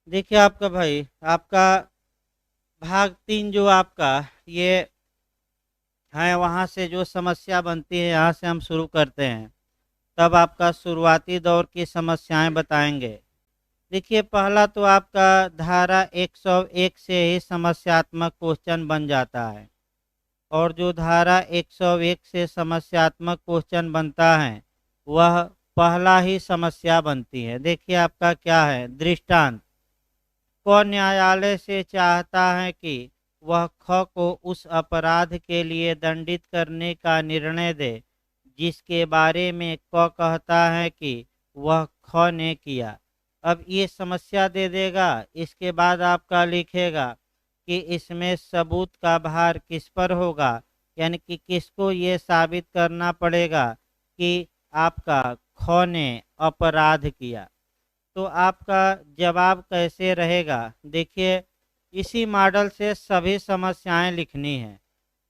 देखिए आपका भाई, आपका भाग 3 जो आपका ये है, वहाँ से जो समस्या बनती है यहाँ से हम शुरू करते हैं। तब आपका शुरुआती दौर की समस्याएं बताएंगे। देखिए पहला तो आपका धारा 101 से ही समस्यात्मक क्वेश्चन बन जाता है। और जो धारा 101 से समस्यात्मक क्वेश्चन बनता है वह पहला ही समस्या बनती है। देखिए आपका क्या है, दृष्टांत। क न्यायालय से चाहता है कि वह ख को उस अपराध के लिए दंडित करने का निर्णय दे जिसके बारे में क कहता है कि वह ख ने किया। अब ये समस्या दे देगा, इसके बाद आपका लिखेगा कि इसमें सबूत का भार किस पर होगा, यानी कि किसको ये साबित करना पड़ेगा कि आपका ख ने अपराध किया। तो आपका जवाब कैसे रहेगा? देखिए इसी मॉडल से सभी समस्याएं लिखनी है।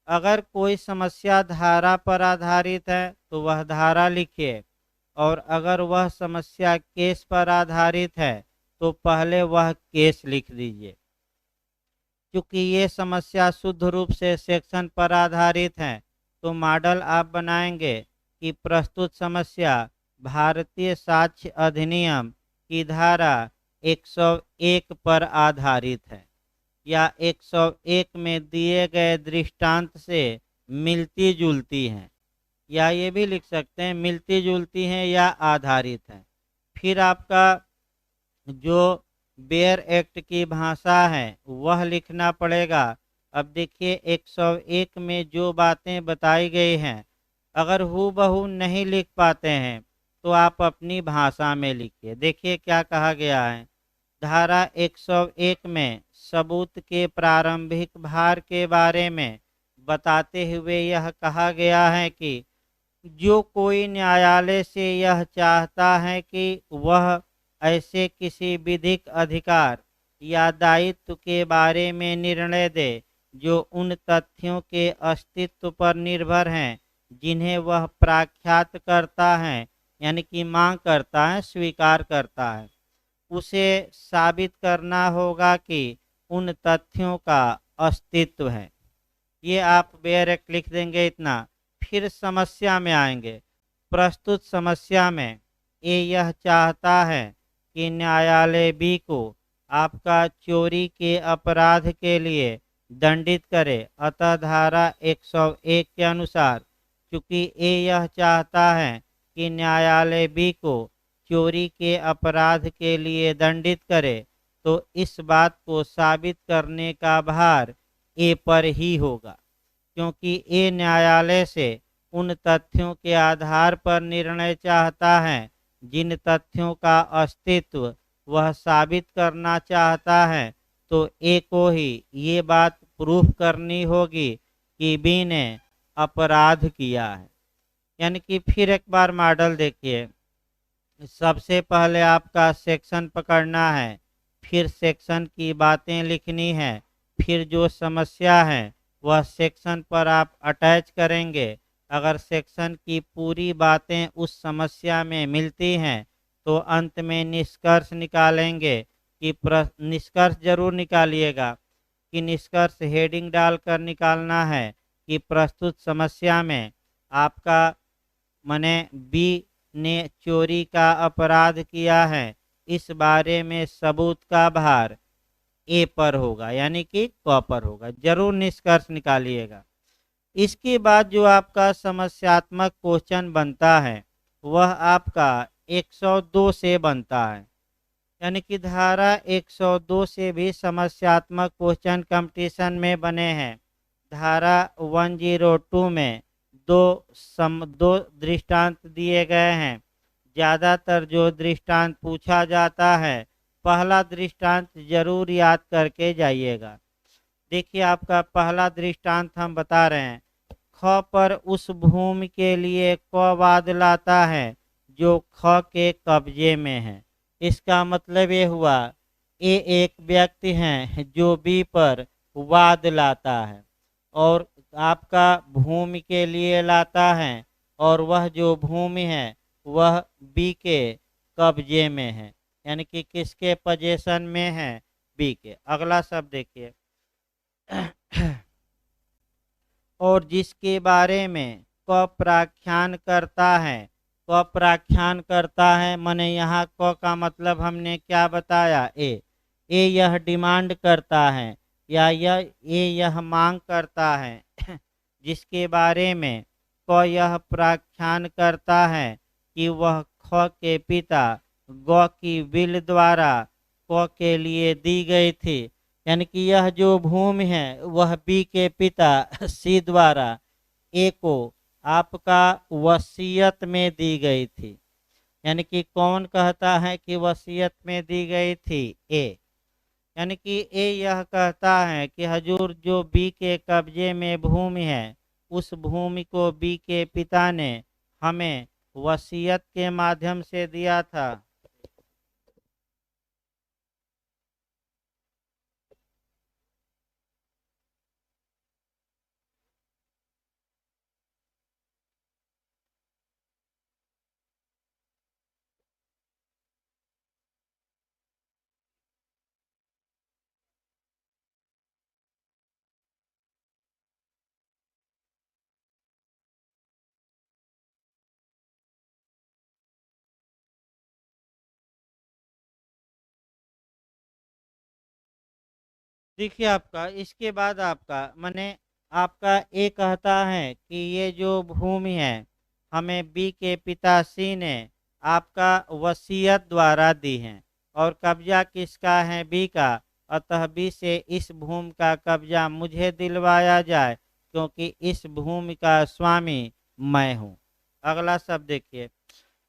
अगर कोई समस्या धारा पर आधारित है तो वह धारा लिखिए, और अगर वह समस्या केस पर आधारित है तो पहले वह केस लिख दीजिए। क्योंकि ये समस्या शुद्ध रूप से सेक्शन पर आधारित है तो मॉडल आप बनाएंगे कि प्रस्तुत समस्या भारतीय साक्ष्य अधिनियम की धारा 101 पर आधारित है या 101 में दिए गए दृष्टांत से मिलती जुलती हैं, या ये भी लिख सकते हैं मिलती जुलती हैं या आधारित हैं। फिर आपका जो बेयर एक्ट की भाषा है वह लिखना पड़ेगा। अब देखिए 101 में जो बातें बताई गई हैं, अगर हूबहू नहीं लिख पाते हैं तो आप अपनी भाषा में लिखिए। देखिए क्या कहा गया है, धारा 101 में सबूत के प्रारंभिक भार के बारे में बताते हुए यह कहा गया है कि जो कोई न्यायालय से यह चाहता है कि वह ऐसे किसी विधिक अधिकार या दायित्व के बारे में निर्णय दे जो उन तथ्यों के अस्तित्व पर निर्भर हैं जिन्हें वह प्रख्यात करता है, यानी कि मांग करता है, स्वीकार करता है, उसे साबित करना होगा कि उन तथ्यों का अस्तित्व है। ये आप बेयर एक्ट लिख देंगे इतना। फिर समस्या में आएंगे। प्रस्तुत समस्या में ए यह चाहता है कि न्यायालय बी को आपका चोरी के अपराध के लिए दंडित करे। अतः धारा 101 के अनुसार चूंकि ए यह चाहता है कि न्यायालय बी को चोरी के अपराध के लिए दंडित करे तो इस बात को साबित करने का भार ए पर ही होगा, क्योंकि ए न्यायालय से उन तथ्यों के आधार पर निर्णय चाहता है जिन तथ्यों का अस्तित्व वह साबित करना चाहता है। तो ए को ही ये बात प्रूफ करनी होगी कि बी ने अपराध किया है। यानी कि फिर एक बार मॉडल देखिए। सबसे पहले आपका सेक्शन पकड़ना है, फिर सेक्शन की बातें लिखनी है, फिर जो समस्या है वह सेक्शन पर आप अटैच करेंगे। अगर सेक्शन की पूरी बातें उस समस्या में मिलती हैं तो अंत में निष्कर्ष निकालेंगे कि निष्कर्ष जरूर निकालिएगा कि निष्कर्ष हेडिंग डालकर निकालना है कि प्रस्तुत समस्या में आपका मने बी ने चोरी का अपराध किया है, इस बारे में सबूत का भार ए पर होगा, यानी कि क पर होगा। जरूर निष्कर्ष निकालिएगा। इसके बाद जो आपका समस्यात्मक क्वेश्चन बनता है वह आपका 102 से बनता है। यानी कि धारा 102 से भी समस्यात्मक क्वेश्चन कंपटीशन में बने हैं। धारा 102 में दो दृष्टांत दिए गए हैं। ज़्यादातर जो दृष्टांत पूछा जाता है, पहला दृष्टांत जरूर याद करके जाइएगा। देखिए आपका पहला दृष्टांत हम बता रहे हैं। ख पर उस भूमि के लिए क वाद लाता है जो ख के कब्जे में है। इसका मतलब ये हुआ ए एक व्यक्ति है जो बी पर वाद लाता है और आपका भूमि के लिए लाता है, और वह जो भूमि है वह बी के कब्जे में है, यानी कि किसके पोजीशन में है, बी के। अगला शब्द देखिए, और जिसके बारे में क प्राख्यान करता है। क प्राख्यान करता है माने यहाँ क का मतलब हमने क्या बताया, ए यह डिमांड करता है या यह मांग करता है जिसके बारे में क यह प्राख्यान करता है कि वह ख के पिता ग की विल द्वारा क के लिए दी गई थी। यानी कि यह जो भूमि है वह बी के पिता सी द्वारा ए को आपका वसीयत में दी गई थी। यानी कि कौन कहता है कि वसीयत में दी गई थी, ए। यानी कि ए यह कहता है कि हजूर जो बी के कब्जे में भूमि है उस भूमि को बी के पिता ने हमें वसीयत के माध्यम से दिया था। देखिए आपका इसके बाद आपका माने आपका ए कहता है कि ये जो भूमि है हमें बी के पिता सी ने आपका वसीयत द्वारा दी है और कब्जा किसका है, बी का। अतः बी से इस भूमि का कब्जा मुझे दिलवाया जाए क्योंकि इस भूमि का स्वामी मैं हूँ। अगला शब्द देखिए,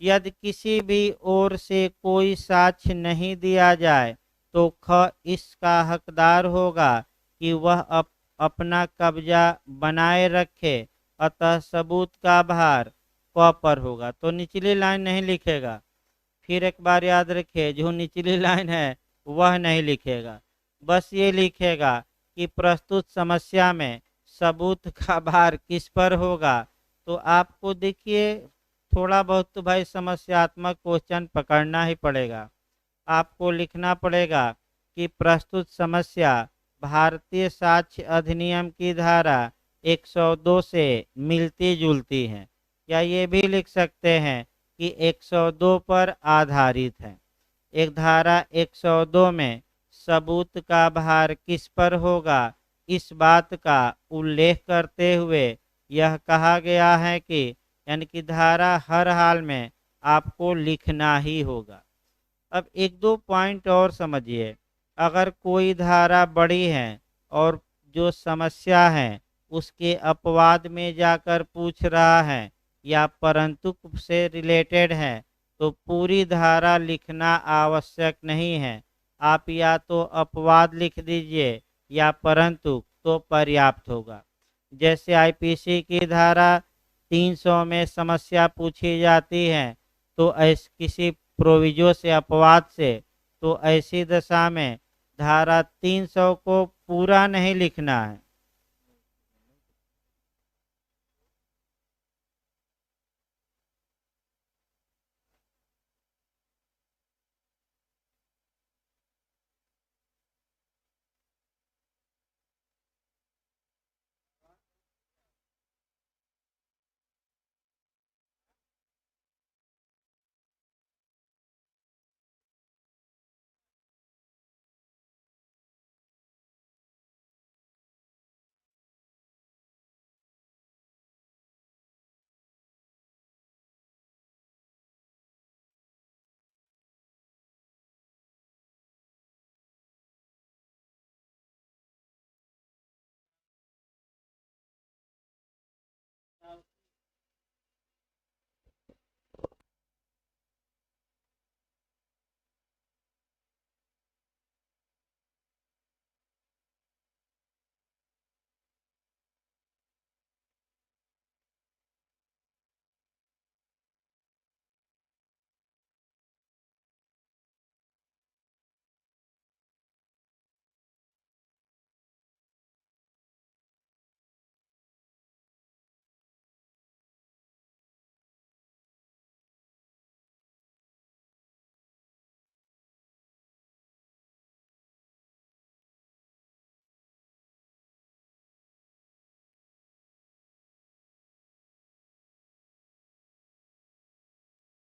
यदि किसी भी ओर से कोई साक्ष्य नहीं दिया जाए तो ख इसका हकदार होगा कि वह अपना कब्जा बनाए रखे। अतः सबूत का भार क पर होगा। तो निचली लाइन नहीं लिखेगा, फिर एक बार याद रखिए जो निचली लाइन है वह नहीं लिखेगा, बस ये लिखेगा कि प्रस्तुत समस्या में सबूत का भार किस पर होगा। तो आपको देखिए थोड़ा बहुत तो भाई समस्यात्मक क्वेश्चन पकड़ना ही पड़ेगा। आपको लिखना पड़ेगा कि प्रस्तुत समस्या भारतीय साक्ष्य अधिनियम की धारा 102 से मिलती जुलती है, या ये भी लिख सकते हैं कि 102 पर आधारित है। एक धारा 102 में सबूत का भार किस पर होगा इस बात का उल्लेख करते हुए यह कहा गया है कि यानी कि धारा हर हाल में आपको लिखना ही होगा। अब एक दो पॉइंट और समझिए, अगर कोई धारा बड़ी है और जो समस्या है उसके अपवाद में जाकर पूछ रहा है या परंतु से रिलेटेड है तो पूरी धारा लिखना आवश्यक नहीं है। आप या तो अपवाद लिख दीजिए या परंतु तो पर्याप्त होगा। जैसे आईपीसी की धारा 300 में समस्या पूछी जाती है तो ऐसे किसी प्रोविजो से अपवाद से, तो ऐसी दशा में धारा 300 को पूरा नहीं लिखना है।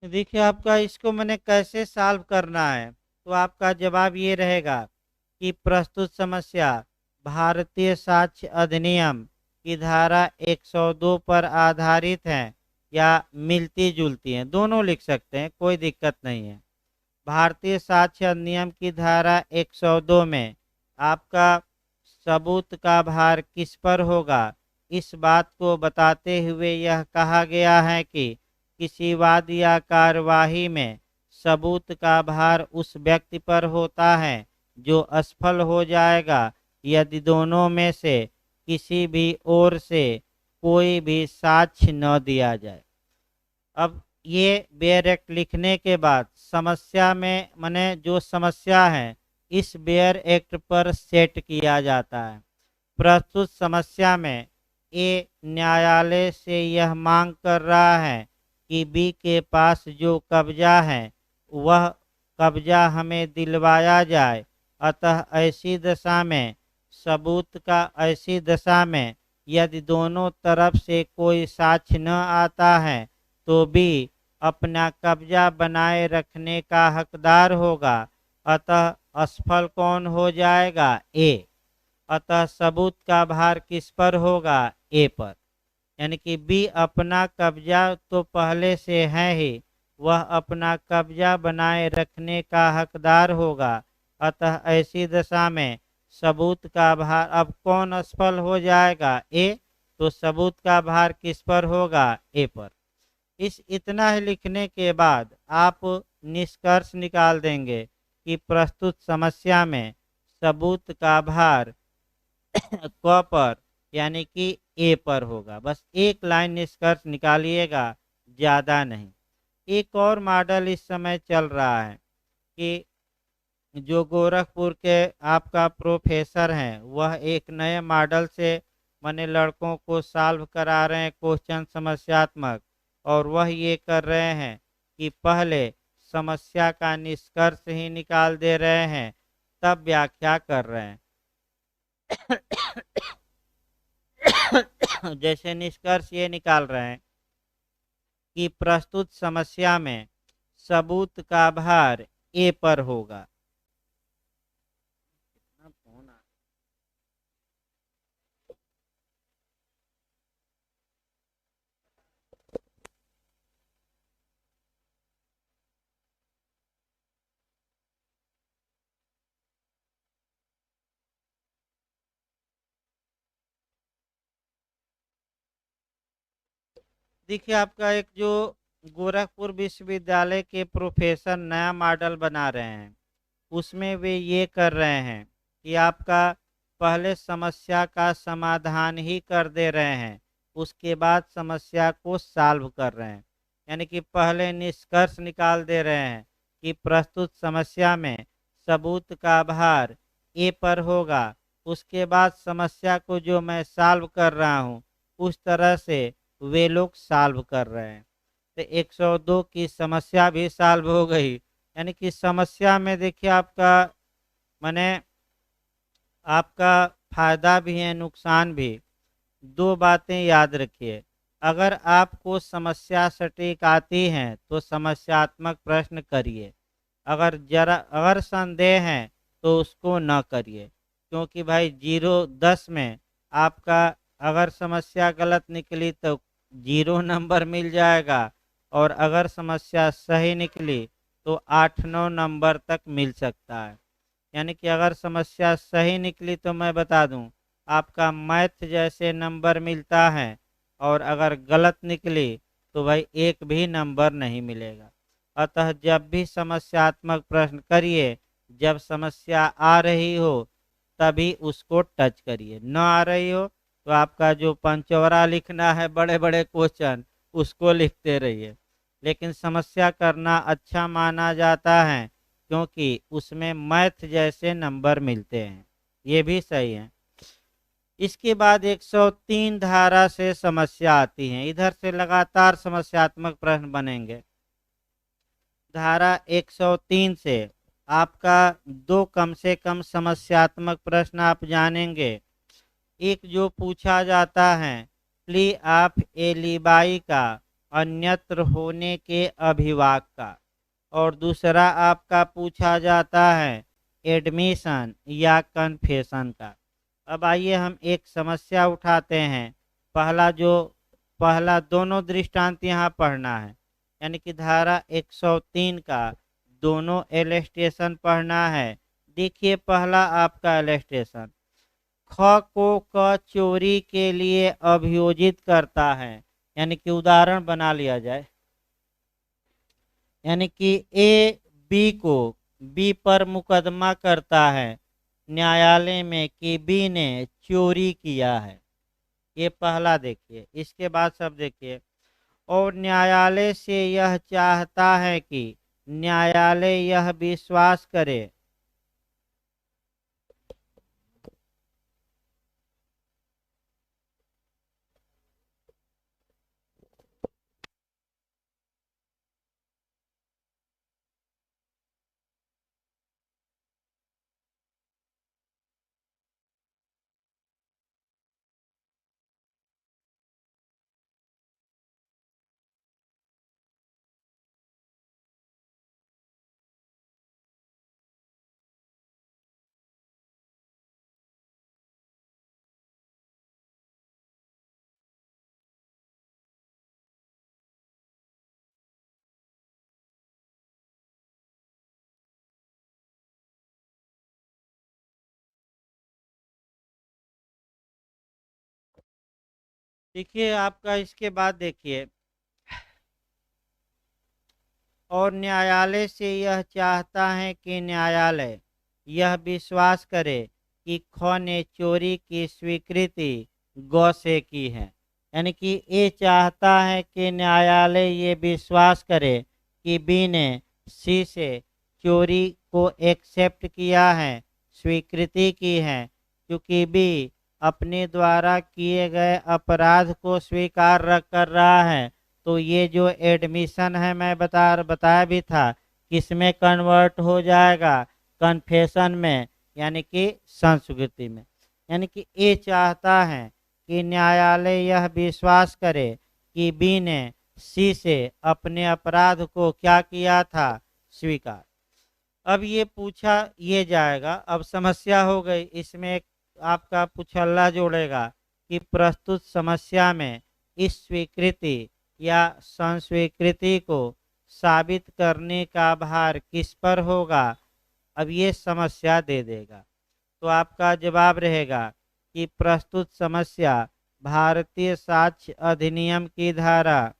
देखिए आपका इसको मैंने कैसे सॉल्व करना है, तो आपका जवाब ये रहेगा कि प्रस्तुत समस्या भारतीय साक्ष्य अधिनियम की धारा 102 पर आधारित है या मिलती जुलती हैं, दोनों लिख सकते हैं, कोई दिक्कत नहीं है। भारतीय साक्ष्य अधिनियम की धारा 102 में आपका सबूत का भार किस पर होगा, इस बात को बताते हुए यह कहा गया है कि किसी वाद या कार्यवाही में सबूत का भार उस व्यक्ति पर होता है जो असफल हो जाएगा यदि दोनों में से किसी भी ओर से कोई भी साक्ष्य न दिया जाए। अब ये बेयर एक्ट लिखने के बाद समस्या में माने जो समस्या है इस बेयर एक्ट पर सेट किया जाता है। प्रस्तुत समस्या में ए न्यायालय से यह मांग कर रहा है कि बी के पास जो कब्जा है वह कब्जा हमें दिलवाया जाए, अतः ऐसी दशा में सबूत का ऐसी दशा में यदि दोनों तरफ से कोई साक्ष्य न आता है तो भी अपना कब्जा बनाए रखने का हकदार होगा, अतः असफल कौन हो जाएगा, ए। अतः सबूत का भार किस पर होगा, ए पर। यानी कि बी अपना कब्जा तो पहले से है ही, वह अपना कब्जा बनाए रखने का हकदार होगा, अतः ऐसी दशा में सबूत का भार अब कौन असफल हो जाएगा, ए। तो सबूत का भार किस पर होगा, ए पर। इस इतना ही लिखने के बाद आप निष्कर्ष निकाल देंगे कि प्रस्तुत समस्या में सबूत का भार क पर यानी कि ए पर होगा। बस एक लाइन निष्कर्ष निकालिएगा, ज़्यादा नहीं। एक और मॉडल इस समय चल रहा है कि जो गोरखपुर के आपका प्रोफेसर हैं वह एक नए मॉडल से माने लड़कों को सॉल्व करा रहे हैं क्वेश्चन समस्यात्मक, और वह ये कर रहे हैं कि पहले समस्या का निष्कर्ष ही निकाल दे रहे हैं तब व्याख्या कर रहे हैं। जैसे निष्कर्ष ये निकाल रहे हैं कि प्रस्तुत समस्या में सबूत का भार ए पर होगा। देखिए आपका एक जो गोरखपुर विश्वविद्यालय के प्रोफेसर नया मॉडल बना रहे हैं उसमें वे ये कर रहे हैं कि आपका पहले समस्या का समाधान ही कर दे रहे हैं, उसके बाद समस्या को सॉल्व कर रहे हैं। यानी कि पहले निष्कर्ष निकाल दे रहे हैं कि प्रस्तुत समस्या में सबूत का भार ए पर होगा, उसके बाद समस्या को जो मैं सॉल्व कर रहा हूँ उस तरह से वे लोग सॉल्व कर रहे हैं। तो 102 की समस्या भी सॉल्व हो गई। यानी कि समस्या में देखिए आपका माने आपका फायदा भी है नुकसान भी। दो बातें याद रखिए, अगर आपको समस्या सटीक आती हैं तो समस्यात्मक प्रश्न करिए, अगर संदेह है तो उसको न करिए, क्योंकि भाई 0-10 में आपका अगर समस्या गलत निकली तो 0 नंबर मिल जाएगा, और अगर समस्या सही निकली तो 8-9 नंबर तक मिल सकता है। यानी कि अगर समस्या सही निकली तो मैं बता दूं आपका मैथ जैसे नंबर मिलता है, और अगर गलत निकली तो भाई एक भी नंबर नहीं मिलेगा। अतः जब भी समस्यात्मक प्रश्न करिए, जब समस्या आ रही हो तभी उसको टच करिए, न आ रही हो तो आपका जो पंचौरा लिखना है बड़े बड़े क्वेश्चन उसको लिखते रहिए। लेकिन समस्या करना अच्छा माना जाता है क्योंकि उसमें मैथ जैसे नंबर मिलते हैं, ये भी सही है। इसके बाद 103 धारा से समस्या आती है, इधर से लगातार समस्यात्मक प्रश्न बनेंगे। धारा 103 से आपका दो कम से कम समस्यात्मक प्रश्न आप जानेंगे। एक जो पूछा जाता है प्ली ऑफ एलिबाई का, अन्यत्र होने के अभिभाग का। और दूसरा आपका पूछा जाता है एडमिशन या कन्फेशन का। अब आइए हम एक समस्या उठाते हैं। पहला दोनों दृष्टांत यहाँ पढ़ना है, यानी कि धारा 103 का दोनों एलस्टेशन पढ़ना है। देखिए पहला आपका एलस्टेशन, ख को क चोरी के लिए अभियोजित करता है, यानी कि उदाहरण बना लिया जाए, यानी कि ए बी को बी पर मुकदमा करता है न्यायालय में कि बी ने चोरी किया है। ये पहला देखिए। इसके बाद सब देखिए, और न्यायालय से यह चाहता है कि न्यायालय यह विश्वास करे देखिए आपका। इसके बाद देखिए, और न्यायालय से यह चाहता है कि न्यायालय यह विश्वास करे कि ख ने चोरी की स्वीकृति ग से की है, यानी कि ये चाहता है कि न्यायालय ये विश्वास करे कि बी ने सी से चोरी को एक्सेप्ट किया है, स्वीकृति की है, क्योंकि बी अपने द्वारा किए गए अपराध को स्वीकार कर रहा है। तो ये जो एडमिशन है मैं बताया भी था, किसमें कन्वर्ट हो जाएगा, कन्फेशन में, यानी कि संस्कृति में। यानी कि ये चाहता है कि न्यायालय यह विश्वास करे कि बी ने सी से अपने अपराध को क्या किया था, स्वीकार। अब ये पूछा ये जाएगा। अब समस्या हो गई, इसमें एक आपका पुछल्ला जोड़ेगा कि प्रस्तुत समस्या में इस स्वीकृति या संस्वीकृति को साबित करने का भार किस पर होगा। अब ये समस्या दे देगा, तो आपका जवाब रहेगा कि प्रस्तुत समस्या भारतीय साक्ष्य अधिनियम की धारा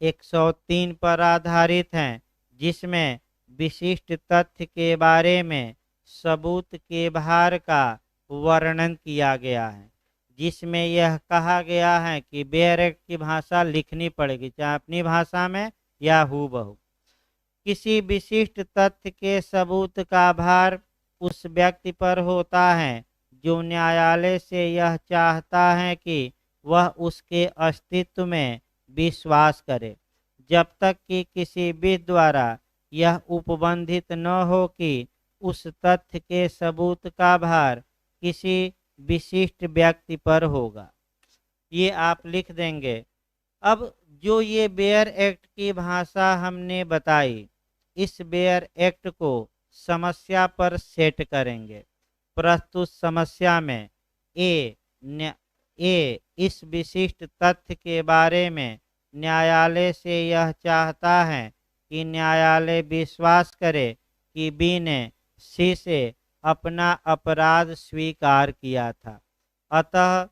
103 पर आधारित है, जिसमें विशिष्ट तथ्य के बारे में सबूत के भार का वर्णन किया गया है, जिसमें यह कहा गया है कि बेयर एक्ट की भाषा लिखनी पड़ेगी, चाहे अपनी भाषा में या हूबहू। किसी विशिष्ट तथ्य के सबूत का भार उस व्यक्ति पर होता है जो न्यायालय से यह चाहता है कि वह उसके अस्तित्व में विश्वास करे, जब तक कि किसी विधि द्वारा यह उपबंधित न हो कि उस तथ्य के सबूत का भार किसी विशिष्ट व्यक्ति पर होगा। ये आप लिख देंगे। अब जो ये बेयर एक्ट की भाषा हमने बताई, इस बेयर एक्ट को समस्या पर सेट करेंगे। प्रस्तुत समस्या में ए इस विशिष्ट तथ्य के बारे में न्यायालय से यह चाहता है कि न्यायालय विश्वास करे कि बी ने सी से अपना अपराध स्वीकार किया था। अतः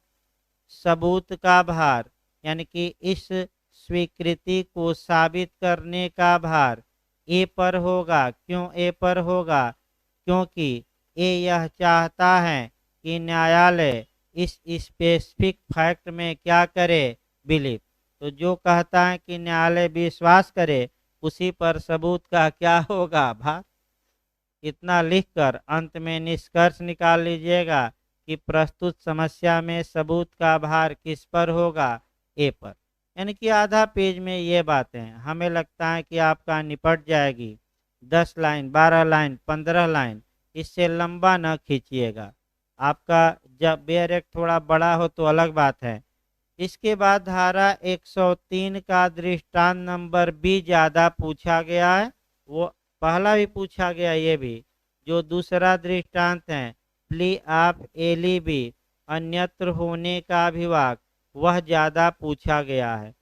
सबूत का भार, यानी कि इस स्वीकृति को साबित करने का भार ए पर होगा। क्यों ए पर होगा? क्योंकि ए यह चाहता है कि न्यायालय इस स्पेसिफिक फैक्ट में क्या करे, बिलीव। तो जो कहता है कि न्यायालय विश्वास करे, उसी पर सबूत का क्या होगा, भार। इतना लिखकर अंत में निष्कर्ष निकाल लीजिएगा कि प्रस्तुत समस्या में सबूत का भार किस पर होगा, ए पर। यानी कि आधा पेज में ये बातें हमें लगता है कि आपका निपट जाएगी। 10 लाइन, 12 लाइन, 15 लाइन, इससे लंबा न खींचिएगा। आपका जब बेयर एक्ट थोड़ा बड़ा हो तो अलग बात है, इसके बाद धारा 103 का दृष्टांत नंबर बी ज़्यादा पूछा गया है, वो पहला भी पूछा गया, ये भी जो दूसरा दृष्टांत है प्ली आप एली भी अन्यत्र होने का विभाग, वह ज़्यादा पूछा गया है।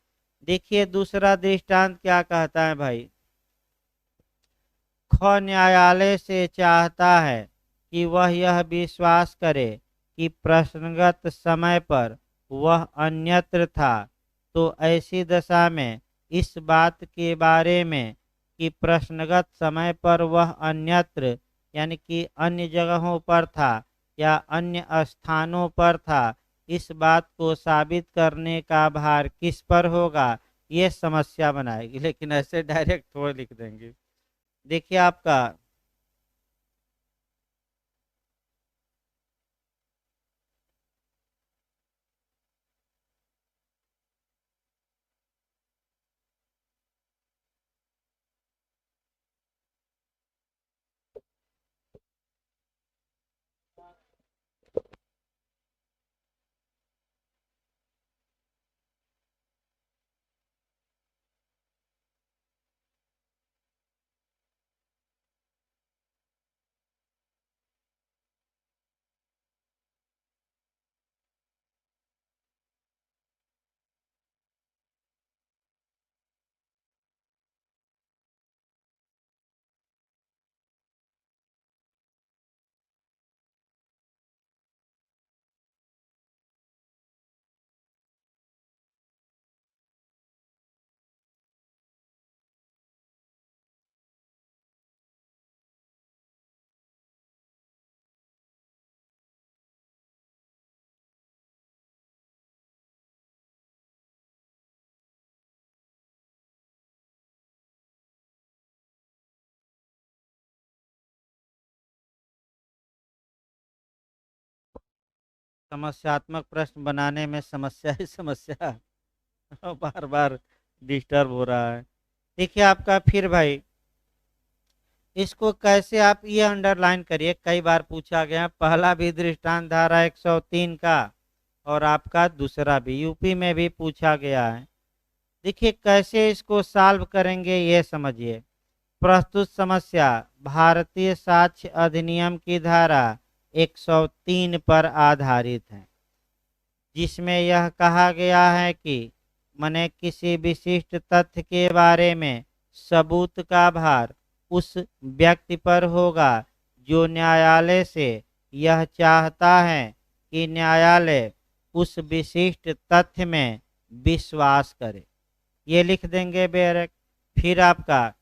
देखिए दूसरा दृष्टांत क्या कहता है भाई, ख न्यायालय से चाहता है कि वह यह विश्वास करे कि प्रश्नगत समय पर वह अन्यत्र था, तो ऐसी दशा में इस बात के बारे में कि प्रश्नगत समय पर वह अन्यत्र यानी कि अन्य जगहों पर था या अन्य स्थानों पर था, इस बात को साबित करने का भार किस पर होगा, ये समस्या बनाएगी। लेकिन ऐसे डायरेक्ट थोड़ा लिख देंगे। देखिए आपका समस्यात्मक प्रश्न बनाने में समस्या ही समस्या बार बार डिस्टर्ब हो रहा है। देखिए आपका फिर भाई इसको कैसे आप ये अंडरलाइन करिए, कई बार पूछा गया, पहला भी दृष्टांत धारा 103 का और आपका दूसरा भी यूपी में भी पूछा गया है। देखिए कैसे इसको सॉल्व करेंगे ये समझिए। प्रस्तुत समस्या भारतीय साक्ष्य अधिनियम की धारा 103 पर आधारित है, जिसमें यह कहा गया है कि मने किसी विशिष्ट तथ्य के बारे में सबूत का भार उस व्यक्ति पर होगा जो न्यायालय से यह चाहता है कि न्यायालय उस विशिष्ट तथ्य में विश्वास करे। ये लिख देंगे बेरक। फिर आपका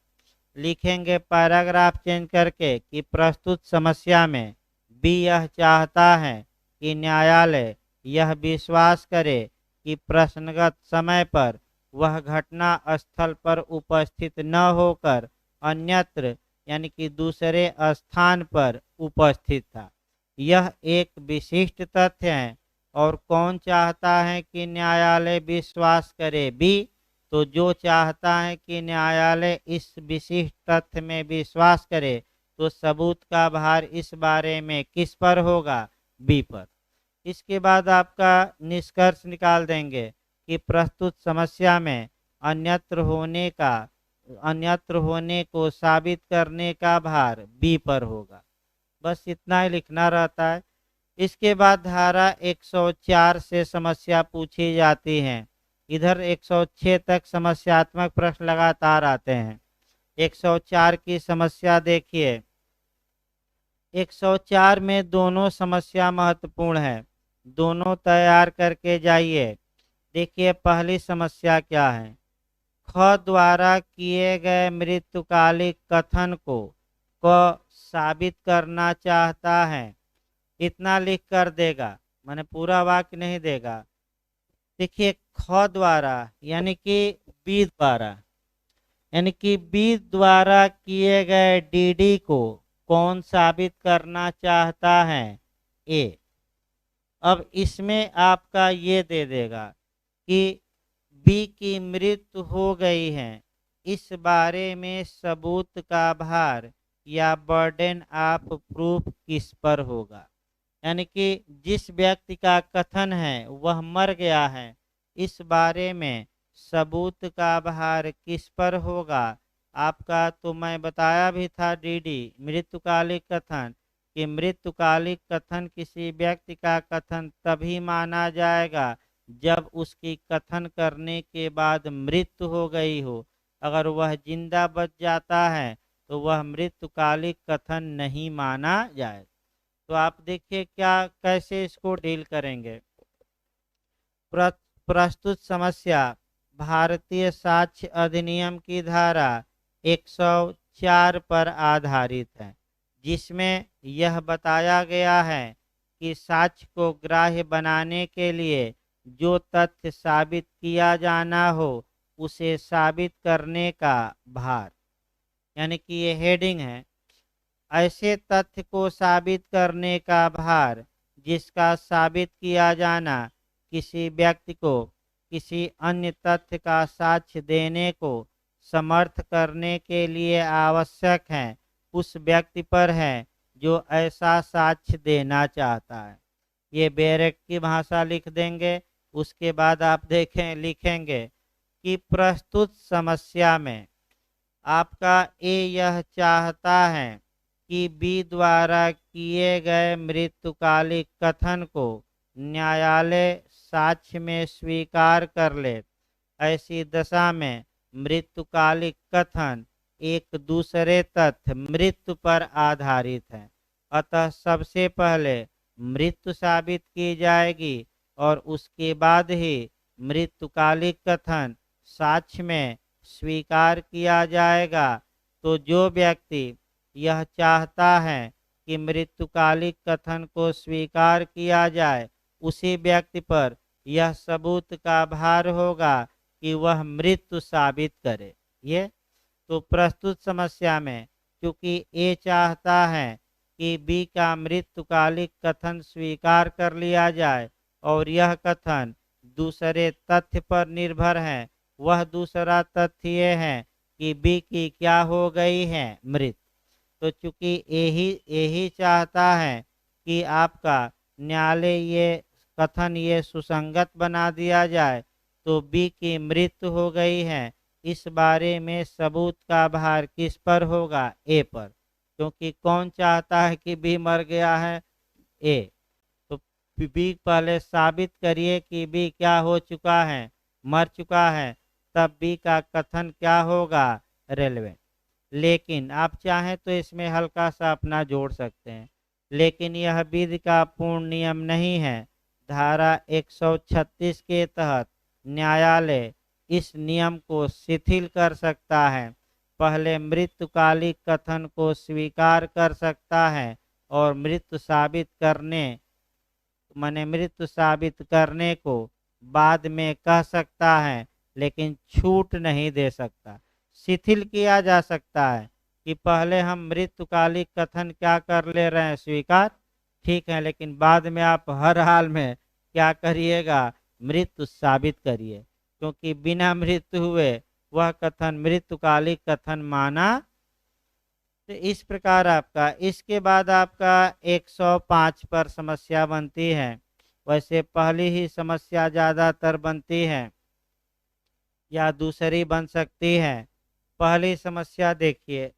लिखेंगे पैराग्राफ चेंज करके कि प्रस्तुत समस्या में बी यह चाहता है कि न्यायालय यह विश्वास करे कि प्रश्नगत समय पर वह घटना स्थल पर उपस्थित न होकर अन्यत्र यानी कि दूसरे स्थान पर उपस्थित था। यह एक विशिष्ट तथ्य है और कौन चाहता है कि न्यायालय विश्वास करे, बी। तो जो चाहता है कि न्यायालय इस विशिष्ट तथ्य में विश्वास करे तो सबूत का भार इस बारे में किस पर होगा, बी पर। इसके बाद आपका निष्कर्ष निकाल देंगे कि प्रस्तुत समस्या में अन्यत्र होने को साबित करने का भार बी पर होगा। बस इतना ही लिखना रहता है। इसके बाद धारा 104 से समस्या पूछी जाती है। इधर 106 तक समस्यात्मक प्रश्न लगातार आते हैं। 104 की समस्या देखिए। 104 में दोनों समस्या महत्वपूर्ण है, दोनों तैयार करके जाइए। देखिए पहली समस्या क्या है, ख द्वारा किए गए मृत्युकालिक कथन को क साबित करना चाहता है। इतना लिख कर देगा, माने पूरा वाक्य नहीं देगा। देखिए ख द्वारा यानी कि बी द्वारा यानी कि बी द्वारा किए गए डीडी को कौन साबित करना चाहता है, ए। अब इसमें आपका ये दे देगा कि बी की मृत्यु हो गई है, इस बारे में सबूत का भार या बर्डन ऑफ प्रूफ किस पर होगा। यानी कि जिस व्यक्ति का कथन है वह मर गया है इस बारे में सबूत का भार किस पर होगा? आपका तो मैं बताया भी था डीडी मृत्युकालिक कथन कि मृत्युकालिक कथन किसी व्यक्ति का कथन तभी माना जाएगा जब उसकी कथन करने के बाद मृत्यु हो गई हो। अगर वह जिंदा बच जाता है तो वह मृत्युकालिक कथन नहीं माना जाए। तो आप देखिए क्या कैसे इसको डील करेंगे। प्रस्तुत समस्या भारतीय साक्ष्य अधिनियम की धारा 104 पर आधारित है, जिसमें यह बताया गया है कि साक्ष्य को ग्राह्य बनाने के लिए जो तथ्य साबित किया जाना हो उसे साबित करने का भार, यानी कि ये हेडिंग है, ऐसे तथ्य को साबित करने का भार जिसका साबित किया जाना किसी व्यक्ति को किसी अन्य तथ्य का साक्ष्य देने को समर्थ करने के लिए आवश्यक है, उस व्यक्ति पर है जो ऐसा साक्ष्य देना चाहता है। ये बेरेक की भाषा लिख देंगे। उसके बाद आप देखें लिखेंगे कि प्रस्तुत समस्या में आपका ए यह चाहता है कि बी द्वारा किए गए मृत्युकालिक कथन को न्यायालय साक्ष्य में स्वीकार कर ले। ऐसी दशा में मृत्युकालिक कथन एक दूसरे तथ्य मृत्यु पर आधारित है, अतः सबसे पहले मृत्यु साबित की जाएगी और उसके बाद ही मृत्युकालिक कथन साक्ष्य में स्वीकार किया जाएगा। तो जो व्यक्ति यह चाहता है कि मृत्युकालिक कथन को स्वीकार किया जाए उसी व्यक्ति पर यह सबूत का भार होगा कि वह मृत्यु साबित करे। ये तो प्रस्तुत समस्या में चूंकि ए चाहता है कि बी का मृत्युकालिक कथन स्वीकार कर लिया जाए और यह कथन दूसरे तथ्य पर निर्भर है। वह दूसरा तथ्य ये है कि बी की क्या हो गई है, मृत्यु। तो चूंकि यही चाहता है कि आपका न्यायालय ये कथन ये सुसंगत बना दिया जाए, तो बी की मृत्यु हो गई है। इस बारे में सबूत का भार किस पर होगा? ए पर, क्योंकि कौन चाहता है कि बी मर गया है? ए। तो बी पहले साबित करिए कि बी क्या हो चुका है, मर चुका है, तब बी का कथन क्या होगा? रेलेवेंट। लेकिन आप चाहें तो इसमें हल्का सा अपना जोड़ सकते हैं, लेकिन यह विधि का पूर्ण नियम नहीं है। धारा 136 के तहत न्यायालय इस नियम को शिथिल कर सकता है। पहले मृत्युकालिक कथन को स्वीकार कर सकता है और मृत्यु साबित करने को बाद में कह सकता है, लेकिन छूट नहीं दे सकता। शिथिल किया जा सकता है कि पहले हम मृत्युकालिक कथन क्या कर ले रहे हैं, स्वीकार, ठीक है, लेकिन बाद में आप हर हाल में क्या करिएगा? मृत्यु साबित करिए, क्योंकि बिना मृत्यु हुए वह कथन मृत्युकालिक कथन माना। तो इस प्रकार आपका इसके बाद आपका 105 पर समस्या बनती है। वैसे पहली ही समस्या ज़्यादातर बनती है या दूसरी बन सकती है। पहली समस्या देखिए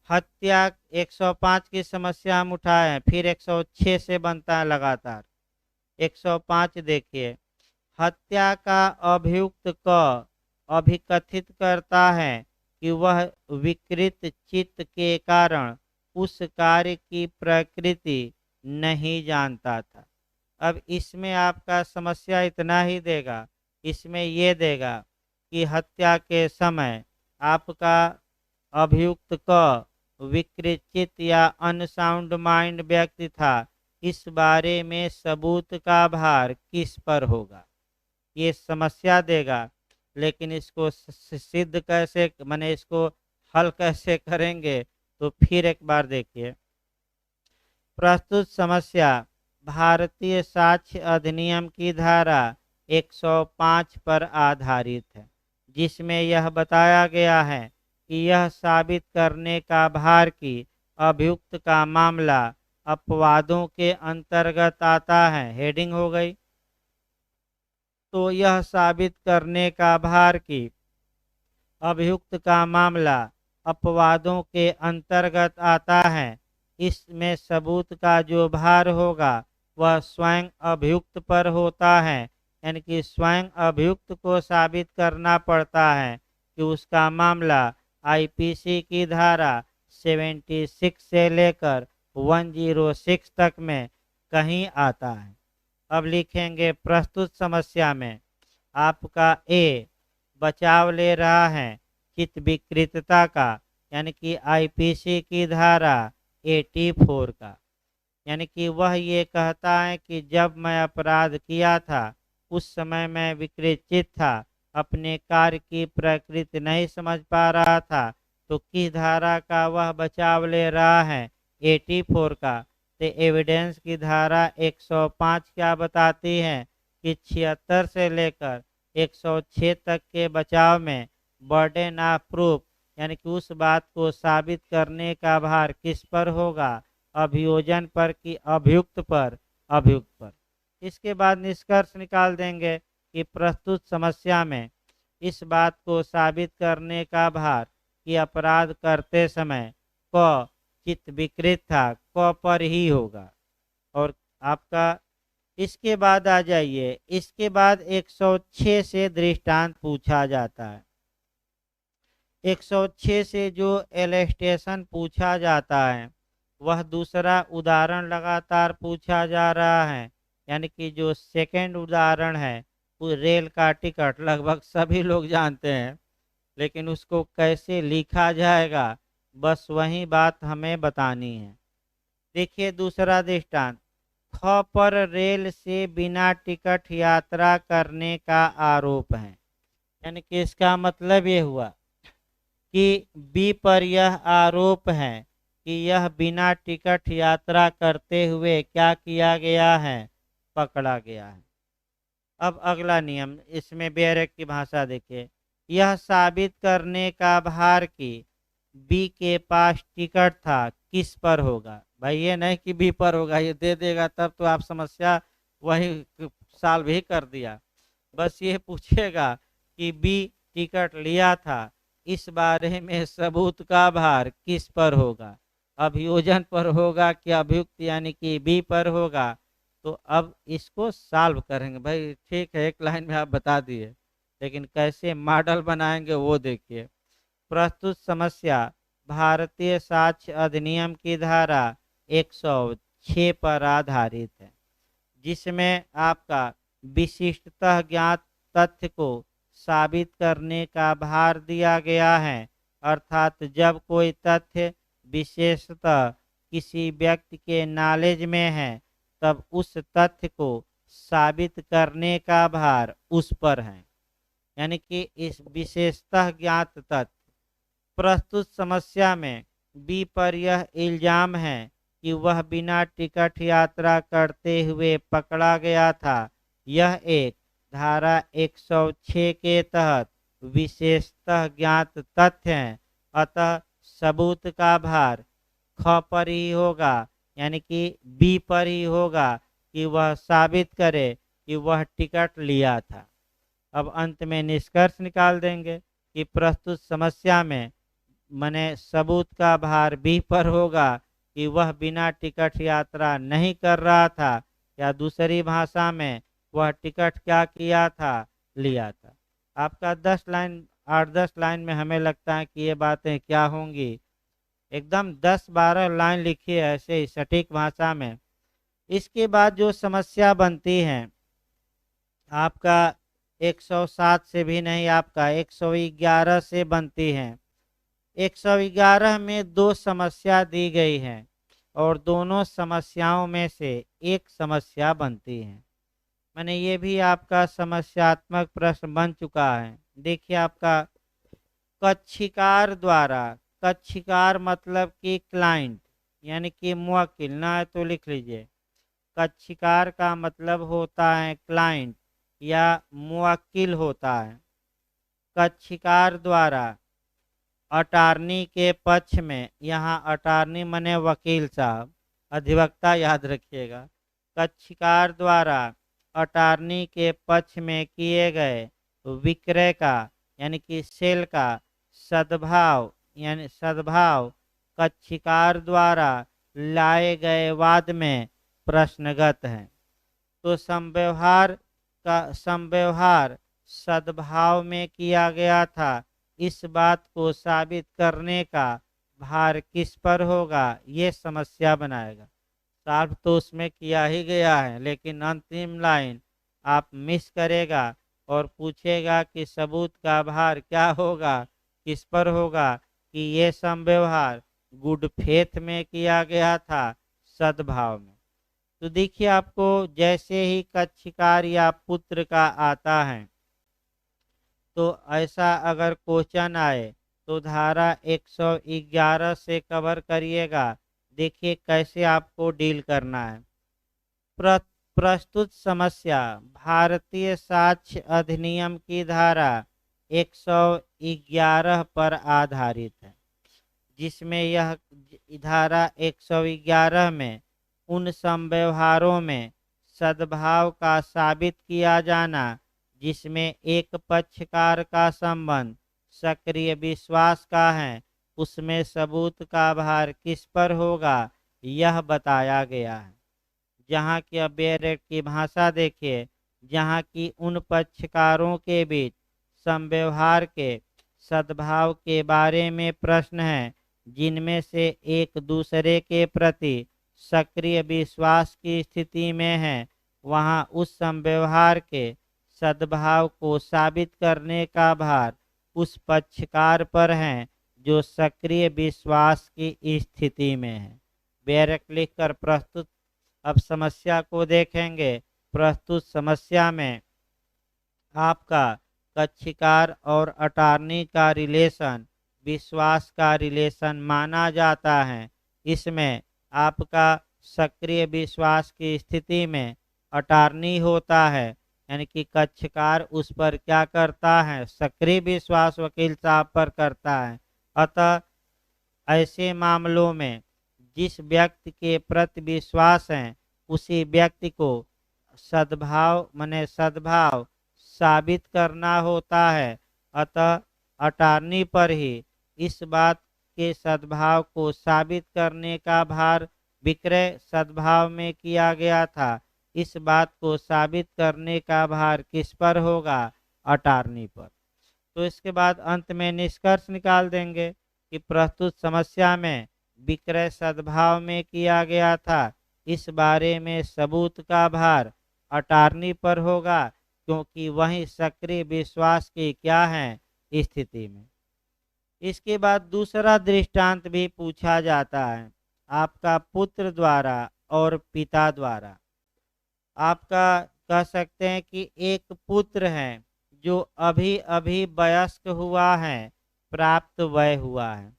हत्या 105 की समस्या हम उठाए, फिर 106 से बनता है लगातार। 105 देखिए, हत्या का अभियुक्त क अभिकथित करता है कि वह विकृत चित्त के कारण उस कार्य की प्रकृति नहीं जानता था। अब इसमें आपका समस्या इतना ही देगा, इसमें ये देगा कि हत्या के समय आपका अभियुक्त क विकृत चित्त या अनसाउंड माइंड व्यक्ति था। इस बारे में सबूत का भार किस पर होगा? ये समस्या देगा, लेकिन इसको सिद्ध कैसे, माने इसको हल कैसे करेंगे? तो फिर एक बार देखिए, प्रस्तुत समस्या भारतीय साक्ष्य अधिनियम की धारा 105 पर आधारित है, जिसमें यह बताया गया है कि यह साबित करने का भार कि अभियुक्त का मामला अपवादों के अंतर्गत आता है। हेडिंग हो गई। तो यह साबित करने का भार कि अभियुक्त का मामला अपवादों के अंतर्गत आता है। इसमें सबूत का जो भार होगा वह स्वयं अभियुक्त पर होता है, यानी कि स्वयं अभियुक्त को साबित करना पड़ता है कि उसका मामला आईपीसी की धारा 76 से लेकर 106 तक में कहीं आता है। अब लिखेंगे प्रस्तुत समस्या में आपका ए बचाव ले रहा है चित्त विकृतता का, यानी कि आईपीसी की धारा 84 का, यानी कि वह ये कहता है कि जब मैं अपराध किया था उस समय मैं विकृत चित्त था, अपने कार्य की प्रकृति नहीं समझ पा रहा था। तो किस धारा का वह बचाव ले रहा है? 84 का। तो एविडेंस की धारा 105 क्या बताती है कि 76 से लेकर 106 तक के बचाव में बर्डन ऑफ प्रूफ, यानी कि उस बात को साबित करने का भार किस पर होगा? अभियोजन पर कि अभियुक्त पर? अभियुक्त पर। इसके बाद निष्कर्ष निकाल देंगे कि प्रस्तुत समस्या में इस बात को साबित करने का भार कि अपराध करते समय क चित्त विकृत था, क पर ही होगा। और आपका इसके बाद आ जाइए, इसके बाद 106 से दृष्टांत पूछा जाता है। 106 से जो एलस्टेशन पूछा जाता है वह दूसरा उदाहरण लगातार पूछा जा रहा है, यानी कि जो सेकंड उदाहरण है वो रेल का टिकट लगभग सभी लोग जानते हैं, लेकिन उसको कैसे लिखा जाएगा बस वही बात हमें बतानी है। देखिए दूसरा दृष्टांत, ख पर रेल से बिना टिकट यात्रा करने का आरोप है, यानी कि इसका मतलब ये हुआ कि बी पर यह आरोप है कि यह बिना टिकट यात्रा करते हुए क्या किया गया है? पकड़ा गया है। अब अगला नियम, इसमें बेरक की भाषा देखिए, यह साबित करने का भार कि बी के पास टिकट था किस पर होगा? भाई ये नहीं कि बी पर होगा, ये दे देगा तब तो आप समस्या वही सॉल्व ही कर दिया। बस ये पूछेगा कि बी टिकट लिया था, इस बारे में सबूत का भार किस पर होगा? अभियोजन पर होगा कि अभियुक्त यानी कि बी पर होगा? तो अब इसको सॉल्व करेंगे। भाई ठीक है, एक लाइन में आप बता दिए, लेकिन कैसे मॉडल बनाएंगे वो देखिए। प्रस्तुत समस्या भारतीय साक्ष्य अधिनियम की धारा 106 पर आधारित है, जिसमें आपका विशिष्टतः ज्ञात तथ्य को साबित करने का भार दिया गया है। अर्थात जब कोई तथ्य विशेषतः किसी व्यक्ति के नॉलेज में है तब उस तथ्य को साबित करने का भार उस पर है, यानी कि इस विशेषतः ज्ञात तथ्य। प्रस्तुत समस्या में बी पर यह इल्जाम है कि वह बिना टिकट यात्रा करते हुए पकड़ा गया था। यह एक धारा 106 के तहत विशेषतः ज्ञात तथ्य है, अतः सबूत का भार ख पर ही होगा, यानी कि बी पर ही होगा कि वह साबित करे कि वह टिकट लिया था। अब अंत में निष्कर्ष निकाल देंगे कि प्रस्तुत समस्या में मने सबूत का भार बी पर होगा कि वह बिना टिकट यात्रा नहीं कर रहा था, या दूसरी भाषा में वह टिकट क्या किया था? लिया था। आपका 10 लाइन 8-10 लाइन में हमें लगता है कि ये बातें क्या होंगी, एकदम 10-12 लाइन लिखिए ऐसे ही सटीक भाषा में। इसके बाद जो समस्या बनती है आपका 107 से भी नहीं, आपका 111 से बनती है। 111 में 2 समस्या दी गई है और दोनों समस्याओं में से एक समस्या बनती है। मैंने ये भी आपका समस्यात्मक प्रश्न बन चुका है। देखिए आपका कक्षीकार द्वारा, कक्षीकार मतलब कि क्लाइंट यानी कि मुवक्किल, ना है तो लिख लीजिए। कक्षीकार का मतलब होता है क्लाइंट या मुवक्किल होता है। कक्षीकार द्वारा अटार्नी के पक्ष में, यहाँ अटार्नी मने वकील साहब, अधिवक्ता याद रखिएगा। कक्षीकार द्वारा अटार्नी के पक्ष में किए गए विक्रय का यानी कि सेल का सद्भाव यानी सद्भाव कक्षकार द्वारा लाए गए वाद में प्रश्नगत है। तो संव्यवहार सद्भाव में किया गया था। इस बात को साबित करने का भार किस पर होगा, ये समस्या बनाएगा। सॉल्व तो उसमें किया ही गया है, लेकिन अंतिम लाइन आप मिस करेगा और पूछेगा कि सबूत का भार क्या होगा, किस पर होगा कि ये संव्यवहार गुड फेथ में किया गया था, सद्भाव में। तो देखिए, आपको जैसे ही कक्षकार या पुत्र का आता है तो ऐसा अगर क्वेश्चन आए तो धारा 111 से कवर करिएगा। देखिए कैसे आपको डील करना है। प्रस्तुत समस्या भारतीय साक्ष्य अधिनियम की धारा 111 पर आधारित है, जिसमें यह धारा 111 में उन संव्यवहारों में सद्भाव का साबित किया जाना जिसमें एक पक्षकार का संबंध सक्रिय विश्वास का है, उसमें सबूत का भार किस पर होगा, यह बताया गया है। जहाँ की अब बेरेट की भाषा देखिए, जहाँ की उन पक्षकारों के बीच संव्यवहार के सद्भाव के बारे में प्रश्न है जिनमें से एक दूसरे के प्रति सक्रिय विश्वास की स्थिति में है, वहाँ उस संव्यवहार के सद्भाव को साबित करने का भार उस पक्षकार पर है जो सक्रिय विश्वास की स्थिति में है। बेरेट लिखकर प्रस्तुत अब समस्या को देखेंगे। प्रस्तुत समस्या में आपका कक्षकार और अटार्नी का रिलेशन विश्वास का रिलेशन माना जाता है। इसमें आपका सक्रिय विश्वास की स्थिति में अटार्नी होता है, यानी कि कक्षकार उस पर क्या करता है, सक्रिय विश्वास वकील साहब पर करता है। अतः ऐसे मामलों में जिस व्यक्ति के प्रति विश्वास है उसी व्यक्ति को सद्भाव साबित करना होता है। अतः अटार्नी पर ही इस बात के सद्भाव को साबित करने का भार विक्रय सद्भाव में किया गया था, इस बात को साबित करने का भार किस पर होगा, अटार्नी पर। तो इसके बाद अंत में निष्कर्ष निकाल देंगे कि प्रस्तुत समस्या में विक्रय सद्भाव में किया गया था, इस बारे में सबूत का भार अटार्नी पर होगा, क्योंकि वही सक्रिय विश्वास की क्या है स्थिति में। इसके बाद दूसरा दृष्टांत भी पूछा जाता है, आपका पुत्र द्वारा और पिता द्वारा। आपका कह सकते हैं कि एक पुत्र है जो अभी अभी वयस्क हुआ है, प्राप्त वय हुआ है